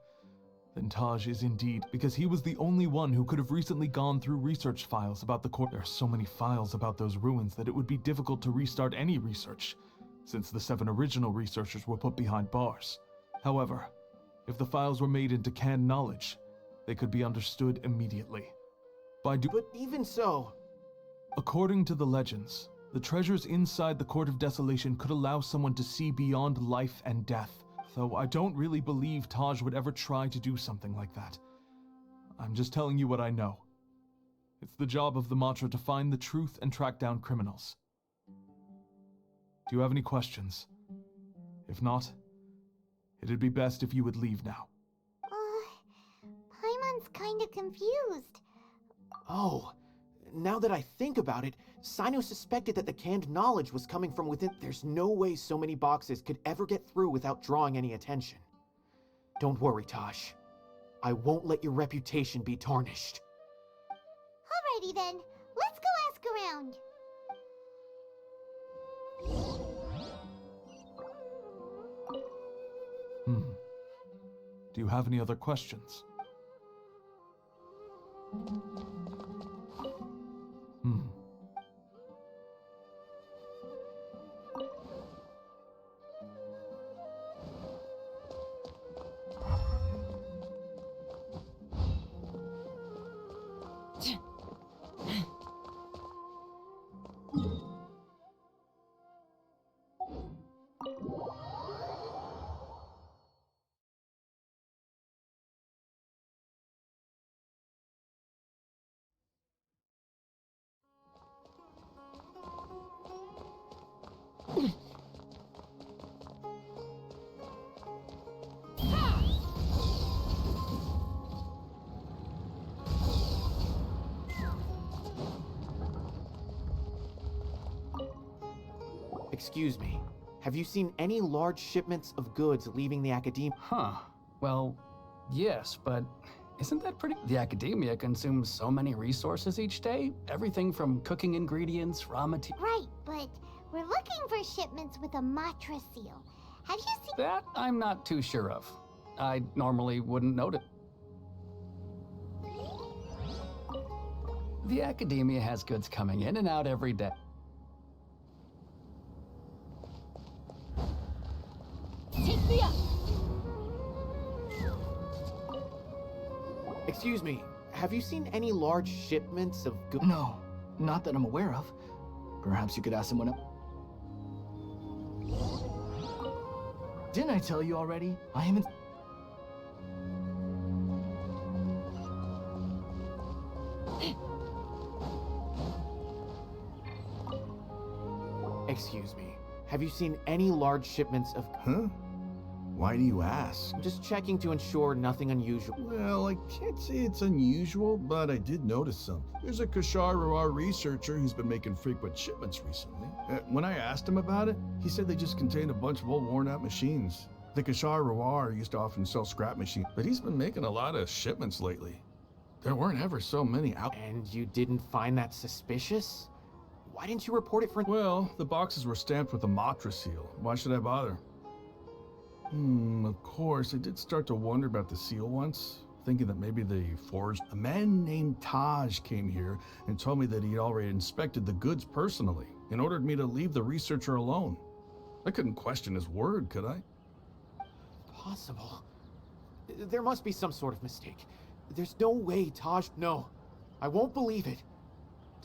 then Taj is indeed, because he was the only one who could have recently gone through research files about the core. There are so many files about those ruins that it would be difficult to restart any research, since the 7 original researchers were put behind bars. However, if the files were made into canned knowledge, they could be understood immediately. But even so... According to the legends, the treasures inside the Court of Desolation could allow someone to see beyond life and death, though I don't really believe Taj would ever try to do something like that. I'm just telling you what I know. It's the job of the Matra to find the truth and track down criminals. Do you have any questions? If not, it'd be best if you would leave now. Paimon's kinda confused. Oh, now that I think about it, Sino suspected that the canned knowledge was coming from within. There's no way so many boxes could ever get through without drawing any attention. Don't worry, Taj. I won't let your reputation be tarnished. Alrighty then, let's go ask around. Do you have any other questions? Excuse me, have you seen any large shipments of goods leaving the Academia? Huh. Well, yes, but isn't that pretty? The Academia consumes so many resources each day. Everything from cooking ingredients, raw materials. Right, but we're looking for shipments with a Matra seal. Have you seen... That I'm not too sure of. I normally wouldn't note it. The Academia has goods coming in and out every day. Take me up! Excuse me, have you seen any large shipments of goods? No, not that I'm aware of. Perhaps you could ask someone else. Didn't I tell you already? I haven't... Excuse me, have you seen any large shipments of... Huh? Why do you ask? I'm just checking to ensure nothing unusual. Well, I can't say it's unusual, but I did notice something. There's a Kashar Rawar researcher who's been making frequent shipments recently. When I asked him about it, he said they just contained a bunch of old worn-out machines. The Kashar Rawar used to often sell scrap machines, but he's been making a lot of shipments lately. There weren't ever so many out. And you didn't find that suspicious? Why didn't you report it for... Well, the boxes were stamped with the Matra seal. Why should I bother? Of course, I did start to wonder about the seal once, thinking that maybe they forged. A man named Taj came here and told me that he'd already inspected the goods personally and ordered me to leave the researcher alone. I couldn't question his word, could I? Possible. There must be some sort of mistake. There's no way Taj... No, I won't believe it.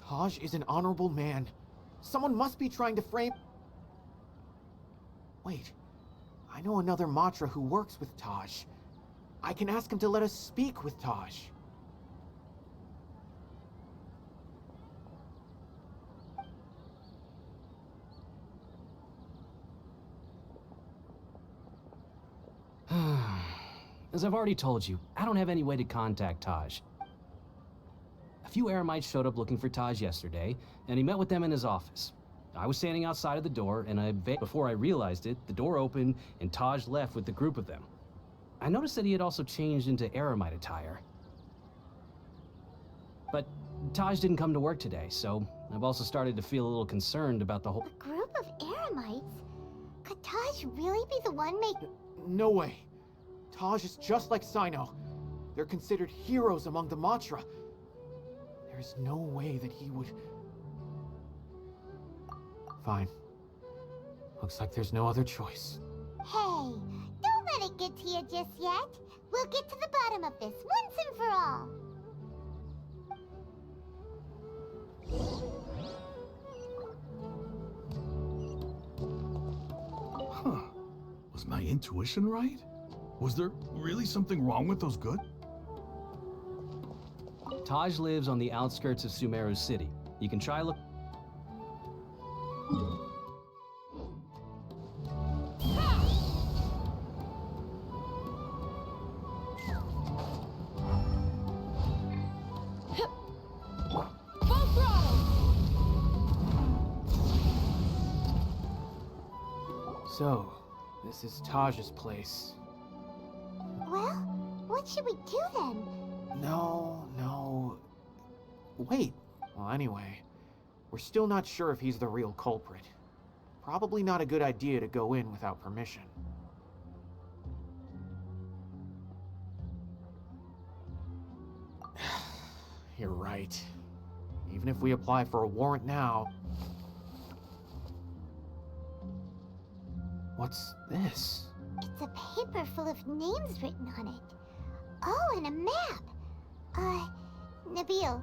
Taj is an honorable man. Someone must be trying to frame... Wait. I know another Matra who works with Taj. I can ask him to let us speak with Taj. As I've already told you, I don't have any way to contact Taj. A few Eremites showed up looking for Taj yesterday, and he met with them in his office. I was standing outside of the door, and before I realized it, the door opened, and Taj left with the group of them. I noticed that he had also changed into Eremite attire. But Taj didn't come to work today, so I've also started to feel a little concerned about the whole... A group of Eremites? Could Taj really be the one making... No way. Taj is just like Sino. They're considered heroes among the Matra. There's no way that he would... Fine. Looks like there's no other choice. Hey, don't let it get to you just yet. We'll get to the bottom of this once and for all. Huh. Was my intuition right? Was there really something wrong with those goods? Taj lives on the outskirts of Sumeru City. You can try look... Full throttle! So, this is Taj's place. Well, what should we do then? No. Wait. Well, anyway, we're still not sure if he's the real culprit. Probably not a good idea to go in without permission. You're right. Even if we apply for a warrant now... What's this? It's a paper full of names written on it. Oh, and a map. Nabil,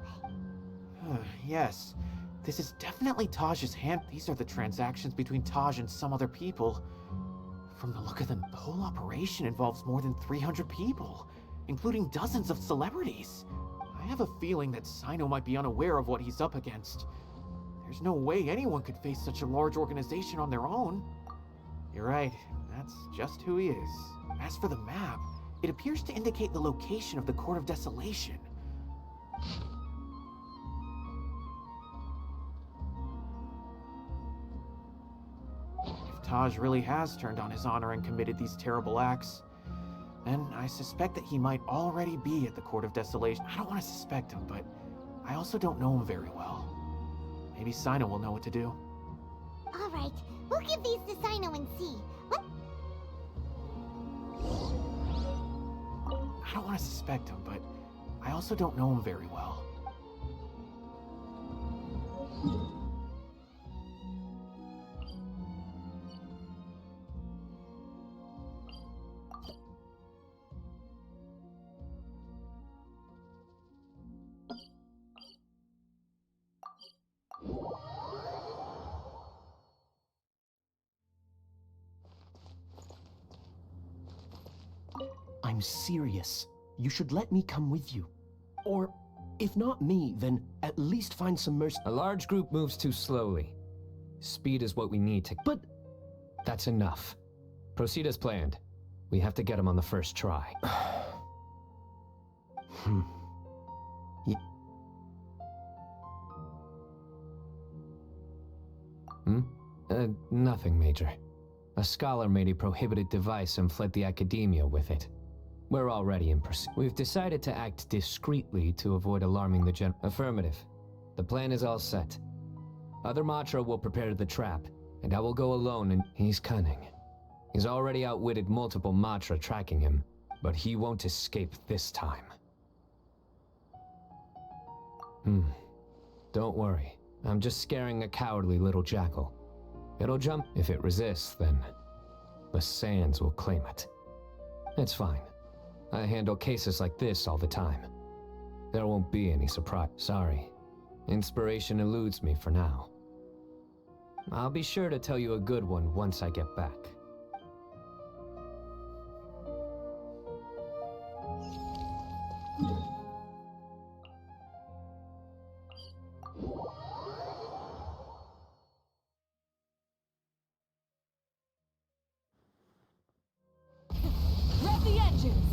Yes. This is definitely Taj's hand. These are the transactions between Taj and some other people. From the look of them, the whole operation involves more than 300 people, including dozens of celebrities. I have a feeling that Sino might be unaware of what he's up against. There's no way anyone could face such a large organization on their own. You're right, that's just who he is. As for the map, it appears to indicate the location of the Court of Desolation. If Taj really has turned on his honor and committed these terrible acts, then I suspect that he might already be at the Court of Desolation. I don't want to suspect him, but I also don't know him very well. Maybe Sino will know what to do. all right. We'll give these to Sino and see. What? I don't want to suspect him, but I also don't know him very well. I'm serious. You should let me come with you. Or, if not me, then at least find some mercy. A large group moves too slowly. Speed is what we need to... But... That's enough. Proceed as planned. We have to get him on the first try. Nothing, Major. A scholar made a prohibited device and fled the academia with it. We're already in pursuit. We've decided to act discreetly to avoid alarming the Affirmative. The plan is all set. Other Matra will prepare the trap, and I will go alone, and he's cunning. He's already outwitted multiple Matra tracking him, but he won't escape this time. Don't worry. I'm just scaring a cowardly little jackal. It'll jump. If it resists, then the sands will claim it. It's fine. I handle cases like this all the time. There won't be any surprise. Sorry. Inspiration eludes me for now. I'll be sure to tell you a good one once I get back. Rev the engines!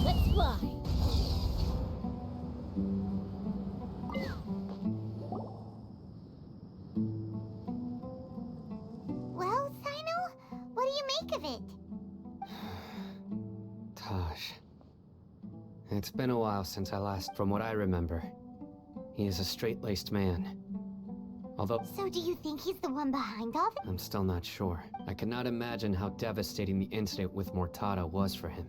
Let's fly. Well, Sino, what do you make of it? Taj. It's been a while since I last. From what I remember, he is a straight-laced man. Although, So do you think he's the one behind all this? I'm still not sure. I cannot imagine how devastating the incident with Mortada was for him.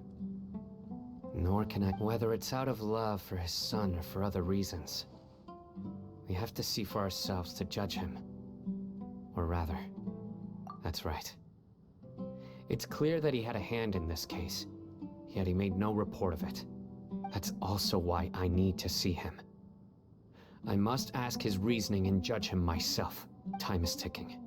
Nor can I, whether it's out of love for his son or for other reasons. We have to see for ourselves to judge him. Or rather, that's right. It's clear that he had a hand in this case, yet he made no report of it. That's also why I need to see him. I must ask his reasoning and judge him myself. Time is ticking.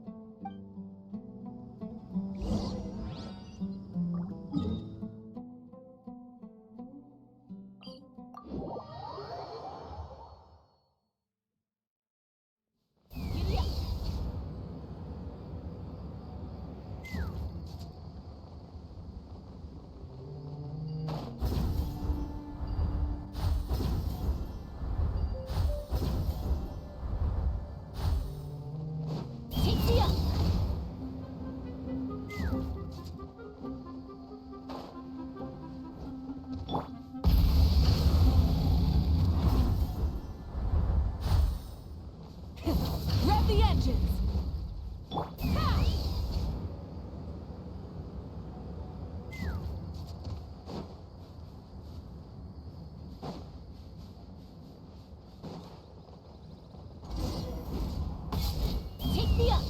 Take me up. Rev the engines! Ha! Take me up.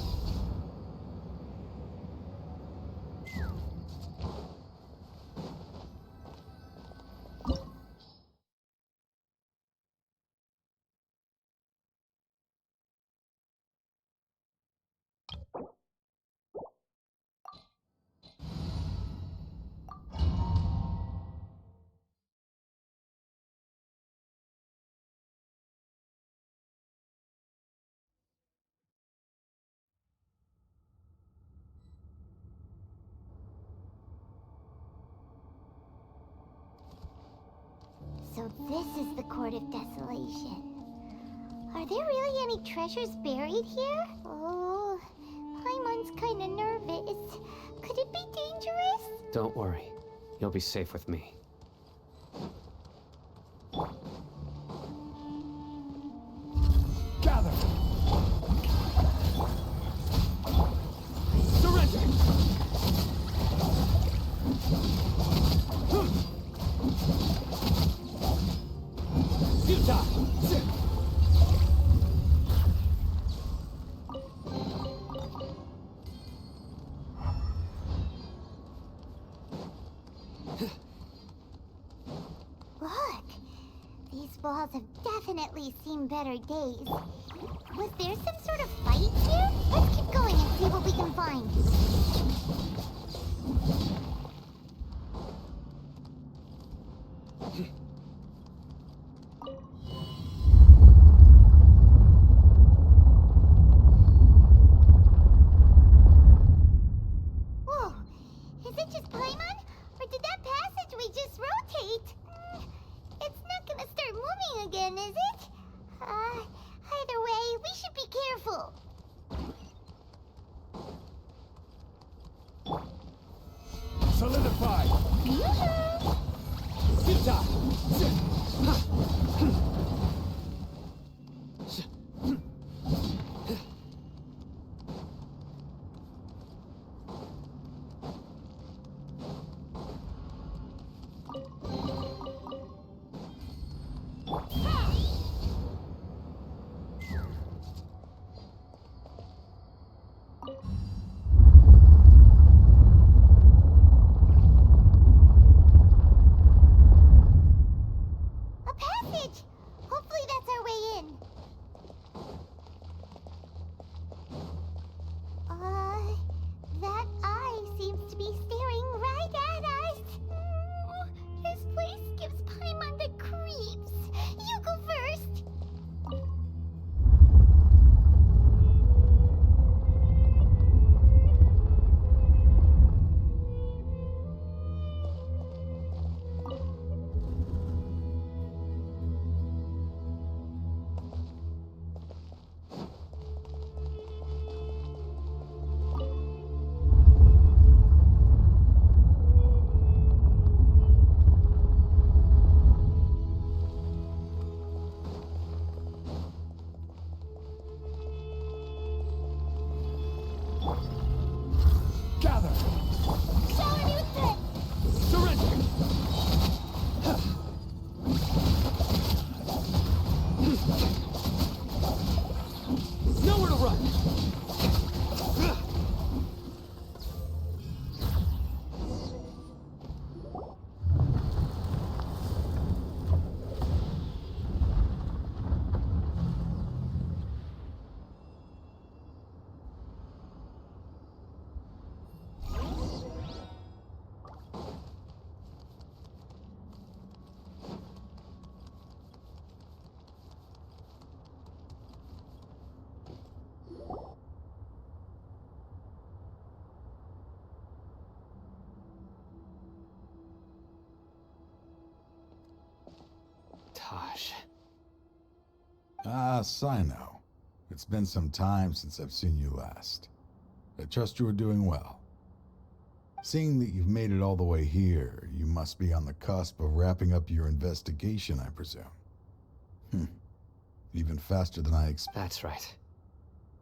So this is the Court of Desolation. Are there really any treasures buried here? Oh, Paimon's kinda nervous. Could it be dangerous? Don't worry. You'll be safe with me. Gather! Surrender! Futile! Look, these walls have definitely seen better days. Was there some sort of fight here? Let's keep going and see what we can find. Whoa, is it just Paimon? Or did that passageway just rotate? It's not gonna start moving again, is it? Either way, we should be careful. A passage! Hopefully that's our way in. That eye seems to be staring right at us. This place gives Paimon the creeps. You go first. Gather! Shower me with threat. Surrender! Nowhere to run! Taj. Ah, Sino. It's been some time since I've seen you last. I trust you are doing well. Seeing that you've made it all the way here, you must be on the cusp of wrapping up your investigation, I presume. Even faster than I expected. That's right.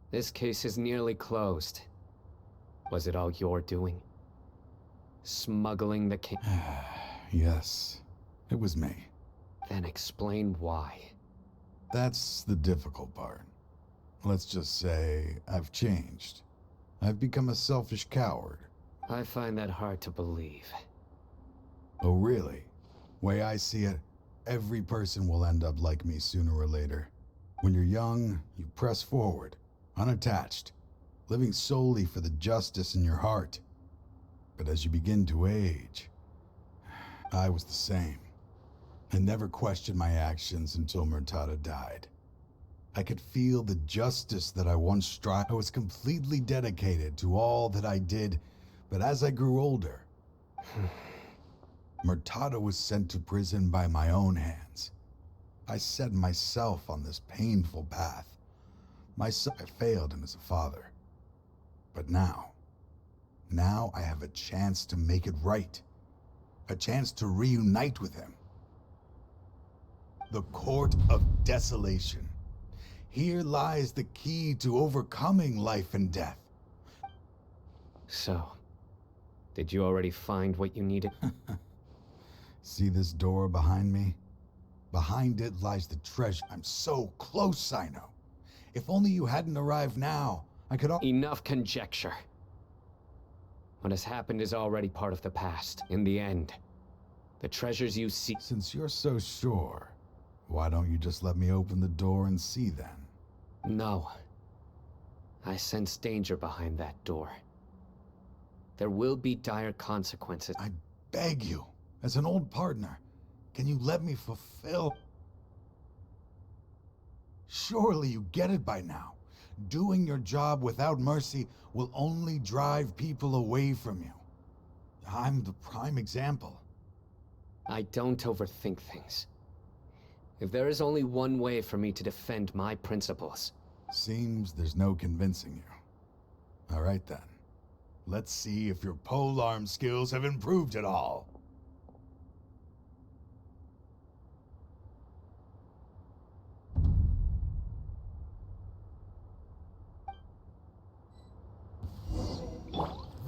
This case is nearly closed. Was it all your doing? Smuggling the king? Yes, it was me. Then explain why. That's the difficult part. Let's just say I've changed. I've become a selfish coward. I find that hard to believe. Oh, really? Way I see it, every person will end up like me sooner or later. When you're young, you press forward, unattached, living solely for the justice in your heart. But as you begin to age, I was the same. I never questioned my actions until Murtada died. I could feel the justice that I once strived. I was completely dedicated to all that I did, but as I grew older, Murtada was sent to prison by my own hands. I set myself on this painful path. I failed him as a father. But now I have a chance to make it right. A chance to reunite with him. The Court of Desolation. Here lies the key to overcoming life and death. So, did you already find what you needed? See this door behind me? Behind it lies the treasure. I'm so close, I know. If only you hadn't arrived now, I could... Enough conjecture. What has happened is already part of the past. In the end, the treasures you seek... Since you're so sure, why don't you just let me open the door and see then? No. I sense danger behind that door. There will be dire consequences. I beg you, as an old partner, can you let me fulfill... Surely you get it by now. Doing your job without mercy will only drive people away from you. I'm the prime example. I don't overthink things. If there is only one way for me to defend my principles... Seems there's no convincing you. All right then. Let's see if your polearm skills have improved at all.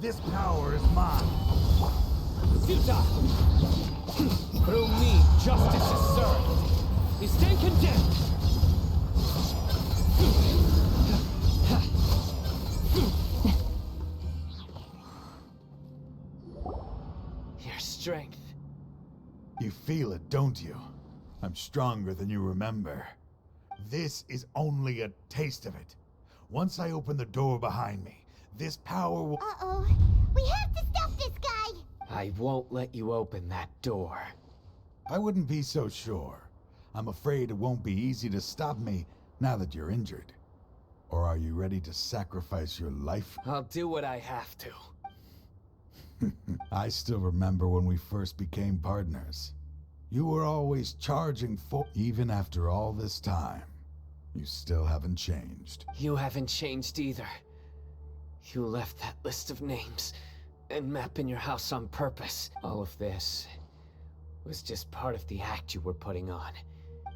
This power is mine. Futile! Through me, justice is served. You stand condemned! Your strength. You feel it, don't you? I'm stronger than you remember. This is only a taste of it. Once I open the door behind me, this power will— Uh-oh. We have to stop this guy! I won't let you open that door. I wouldn't be so sure. I'm afraid it won't be easy to stop me now that you're injured. Or are you ready to sacrifice your life? I'll do what I have to. I still remember when we first became partners. You were always charging for— Even after all this time, you still haven't changed. You haven't changed either. You left that list of names and map in your house on purpose. All of this was just part of the act you were putting on.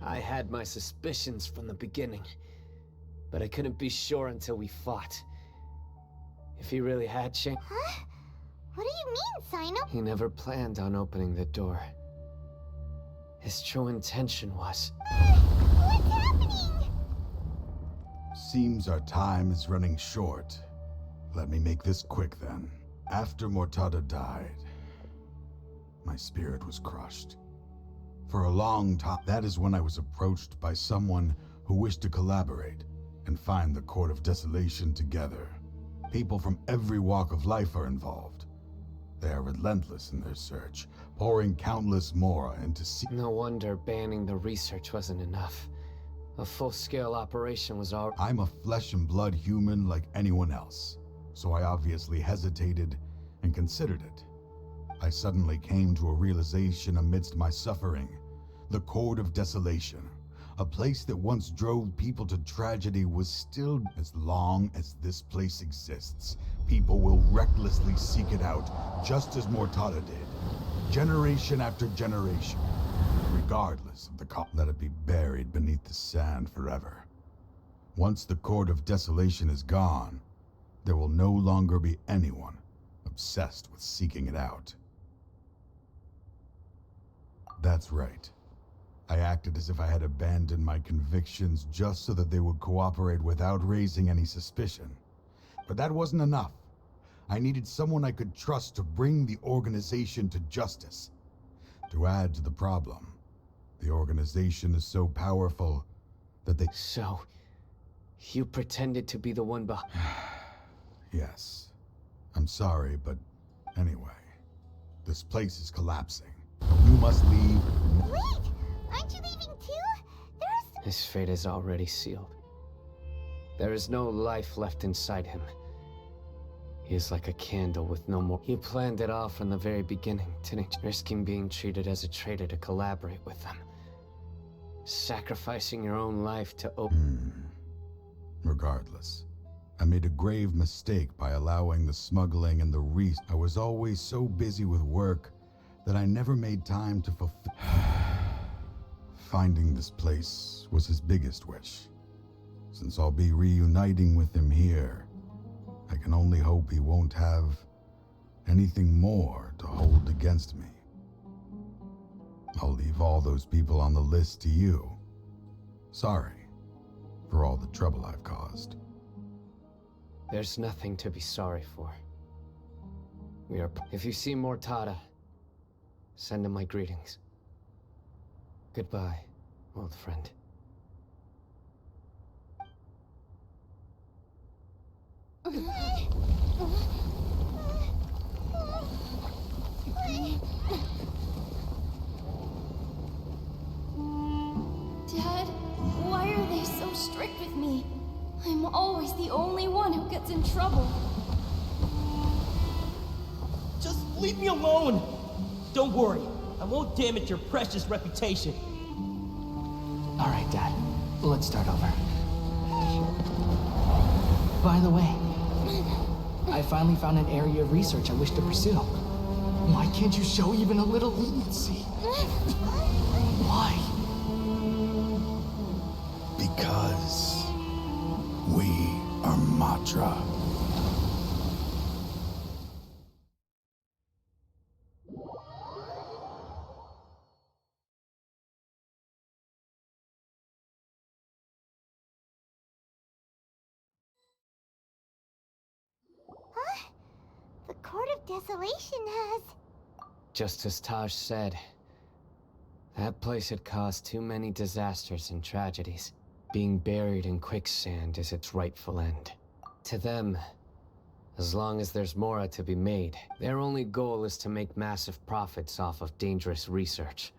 I had my suspicions from the beginning, but I couldn't be sure until we fought. If he really had changed— Huh? What do you mean, Sino? He never planned on opening the door. His true intention was— What's happening? Seems our time is running short. Let me make this quick then. After Mortada died, my spirit was crushed. For a long time, that is when I was approached by someone who wished to collaborate and find the Court of Desolation together. People from every walk of life are involved. They are relentless in their search, pouring countless Mora into sea. No wonder banning the research wasn't enough. A full-scale operation was all— I'm a flesh and blood human like anyone else, so I obviously hesitated and considered it. I suddenly came to a realization amidst my suffering. The Court of Desolation, a place that once drove people to tragedy, was still— As long as this place exists, people will recklessly seek it out, just as Mortada did, generation after generation, regardless of the cost. Let it be buried beneath the sand forever. Once the Court of Desolation is gone, there will no longer be anyone obsessed with seeking it out. That's right. I acted as if I had abandoned my convictions just so that they would cooperate without raising any suspicion. But that wasn't enough. I needed someone I could trust to bring the organization to justice. To add to the problem, the organization is so powerful that they— So, you pretended to be the one behind— Yes. I'm sorry, but anyway, this place is collapsing. You must leave. Wait! Aren't you leaving too? There's— His fate is already sealed. There is no life left inside him. He is like a candle with no more— He planned it all from the very beginning, didn't he? Risking being treated as a traitor to collaborate with them. Sacrificing your own life to open— Regardless, I made a grave mistake by allowing the smuggling and the I was always so busy with work that I never made time to fulfill— Finding this place was his biggest wish. Since I'll be reuniting with him here, I can only hope he won't have anything more to hold against me. I'll leave all those people on the list to you. Sorry for all the trouble I've caused. There's nothing to be sorry for. We are— If you see Mortada, send him my greetings. Goodbye, old friend. Dad, why are they so strict with me? I'm always the only one who gets in trouble. Just leave me alone! Don't worry, I won't damage your precious reputation. Alright, Dad. Let's start over. By the way, I finally found an area of research I wish to pursue. Why can't you show even a little leniency? Why? Because we are Matra. Court of Desolation has. Just as Taj said, that place had caused too many disasters and tragedies. Being buried in quicksand is its rightful end. To them, as long as there's more to be made, their only goal is to make massive profits off of dangerous research.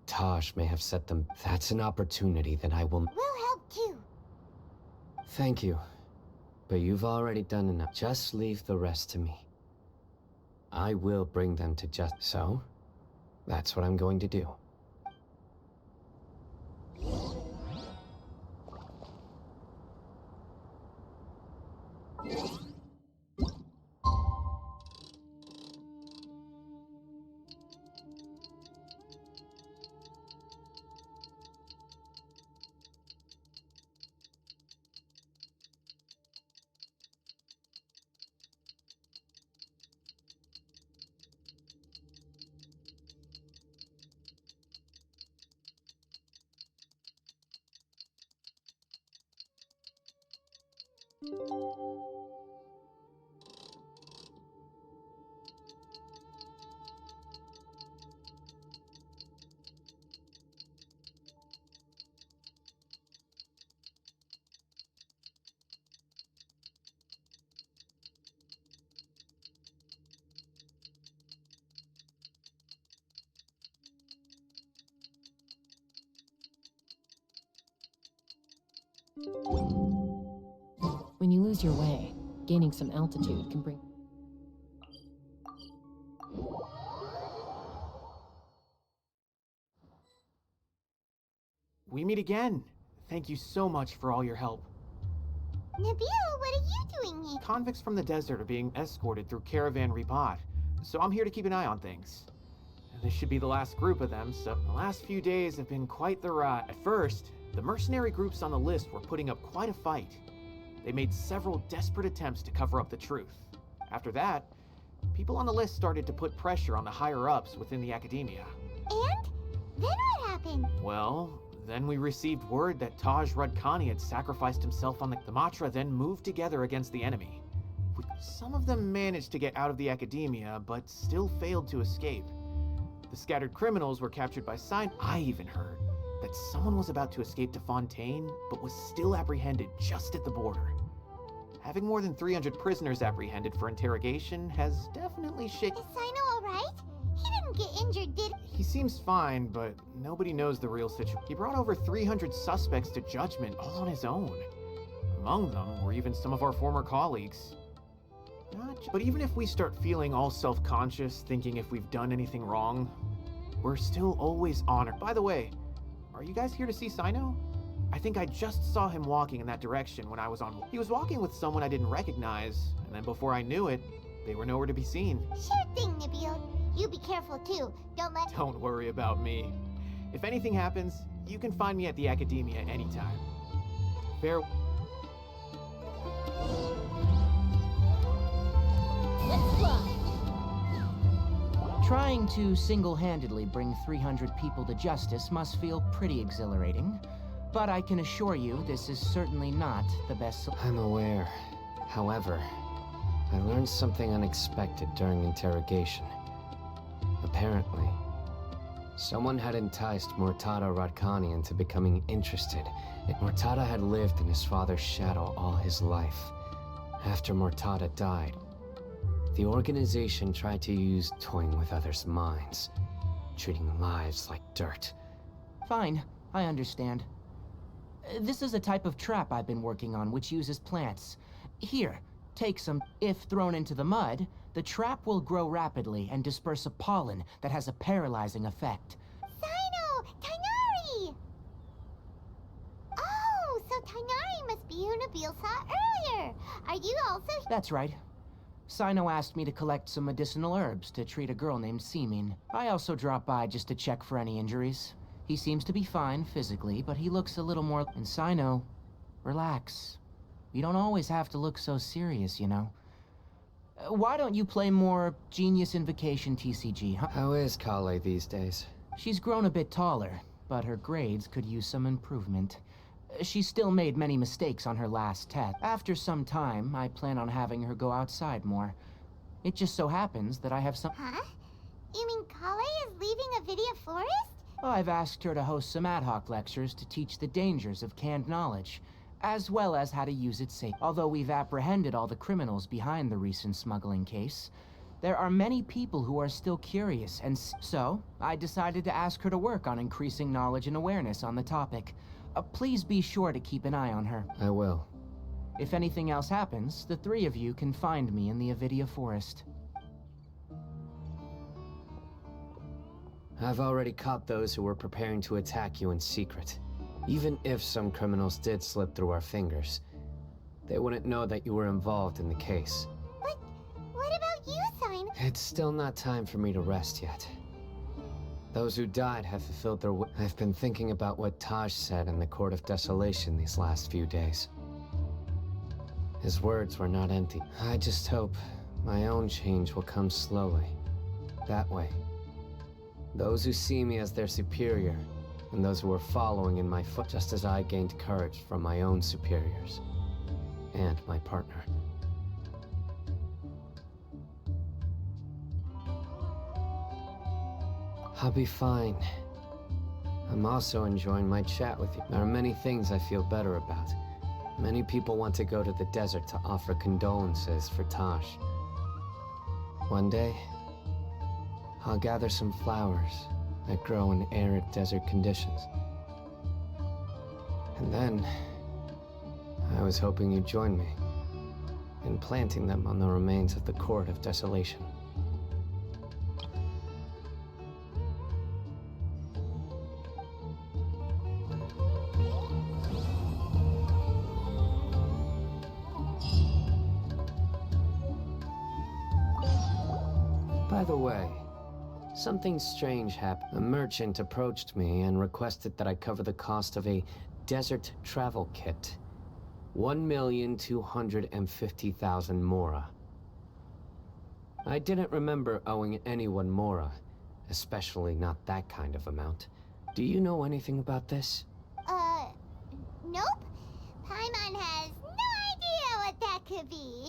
Taj may have set them. That's an opportunity that I will. We'll help too. Thank you. But you've already done enough. Just leave the rest to me. I will bring them to justice. So, that's what I'm going to do. When you lose your way, gaining some altitude can bring... We meet again. Thank you so much for all your help. Nabil, what are you doing here? Convicts from the desert are being escorted through Caravan Ribat, so I'm here to keep an eye on things. This should be the last group of them, so the last few days have been quite the ride. At first, the mercenary groups on the list were putting up quite a fight. They made several desperate attempts to cover up the truth. After that, people on the list started to put pressure on the higher-ups within the academia. And? Then what happened? Well, then we received word that Taj Radkani had sacrificed himself on the Matra, then moved together against the enemy. Some of them managed to get out of the academia, but still failed to escape. The scattered criminals were captured by Sign. I even heard that someone was about to escape to Fontaine, but was still apprehended just at the border. Having more than 300 prisoners apprehended for interrogation has definitely shaken... Is Sino alright? He didn't get injured, did he? He seems fine, but nobody knows the real situation. He brought over 300 suspects to judgment all on his own. Among them were even some of our former colleagues. But even if we start feeling all self-conscious, thinking if we've done anything wrong, we're still always honored. By the way, are you guys here to see Sino? I think I just saw him walking in that direction when I was on... He was walking with someone I didn't recognize, and then before I knew it, they were nowhere to be seen. Sure thing, Nabil. You be careful too. Don't worry about me. If anything happens, you can find me at the Academia anytime. Farewell. Let's fly! Trying to single-handedly bring 300 people to justice must feel pretty exhilarating. But I can assure you, this is certainly not the best... I'm aware. However, I learned something unexpected during interrogation. Apparently, someone had enticed Murtada Radkani into becoming interested. Murtada had lived in his father's shadow all his life. After Murtada died, the organization tried to use toying with others' minds, treating lives like dirt. Fine, I understand. This is a type of trap I've been working on which uses plants. Here, take some. If thrown into the mud, the trap will grow rapidly and disperse a pollen that has a paralyzing effect. Sino! Tainari! Oh, so Tainari must be who Nabil saw earlier. Are you also... That's right. Sino asked me to collect some medicinal herbs to treat a girl named Seamin. I also dropped by just to check for any injuries. He seems to be fine physically, but he looks a little more... And Sino, relax. You don't always have to look so serious, you know. Why don't you play more Genius Invocation TCG, huh? How is Kale these days? She's grown a bit taller, but her grades could use some improvement. She still made many mistakes on her last test. After some time, I plan on having her go outside more. It just so happens that I have some. Huh? You mean Kale is leaving Avidia Forest? Well, I've asked her to host some ad hoc lectures to teach the dangers of canned knowledge, as well as how to use it safely. Although we've apprehended all the criminals behind the recent smuggling case, there are many people who are still curious, and so I decided to ask her to work on increasing knowledge and awareness on the topic. Please be sure to keep an eye on her. I will. If anything else happens, the three of you can find me in the Avidia Forest. I've already caught those who were preparing to attack you in secret. Even if some criminals did slip through our fingers, they wouldn't know that you were involved in the case. But what about you, Sign? It's still not time for me to rest yet. Those who died have fulfilled their I've been thinking about what Taj said in the Court of Desolation these last few days. His words were not empty. I just hope my own change will come slowly. That way, those who see me as their superior, and those who are following in my foot, just as I gained courage from my own superiors, and my partner. I'll be fine. I'm also enjoying my chat with you. There are many things I feel better about. Many people want to go to the desert to offer condolences for Taj. One day, I'll gather some flowers that grow in arid desert conditions. And then, I was hoping you'd join me in planting them on the remains of the Court of Desolation. By the way, something strange happened. A merchant approached me and requested that I cover the cost of a desert travel kit. 1,250,000 mora. I didn't remember owing anyone mora, especially not that kind of amount. Do you know anything about this? Nope. Paimon has no idea what that could be.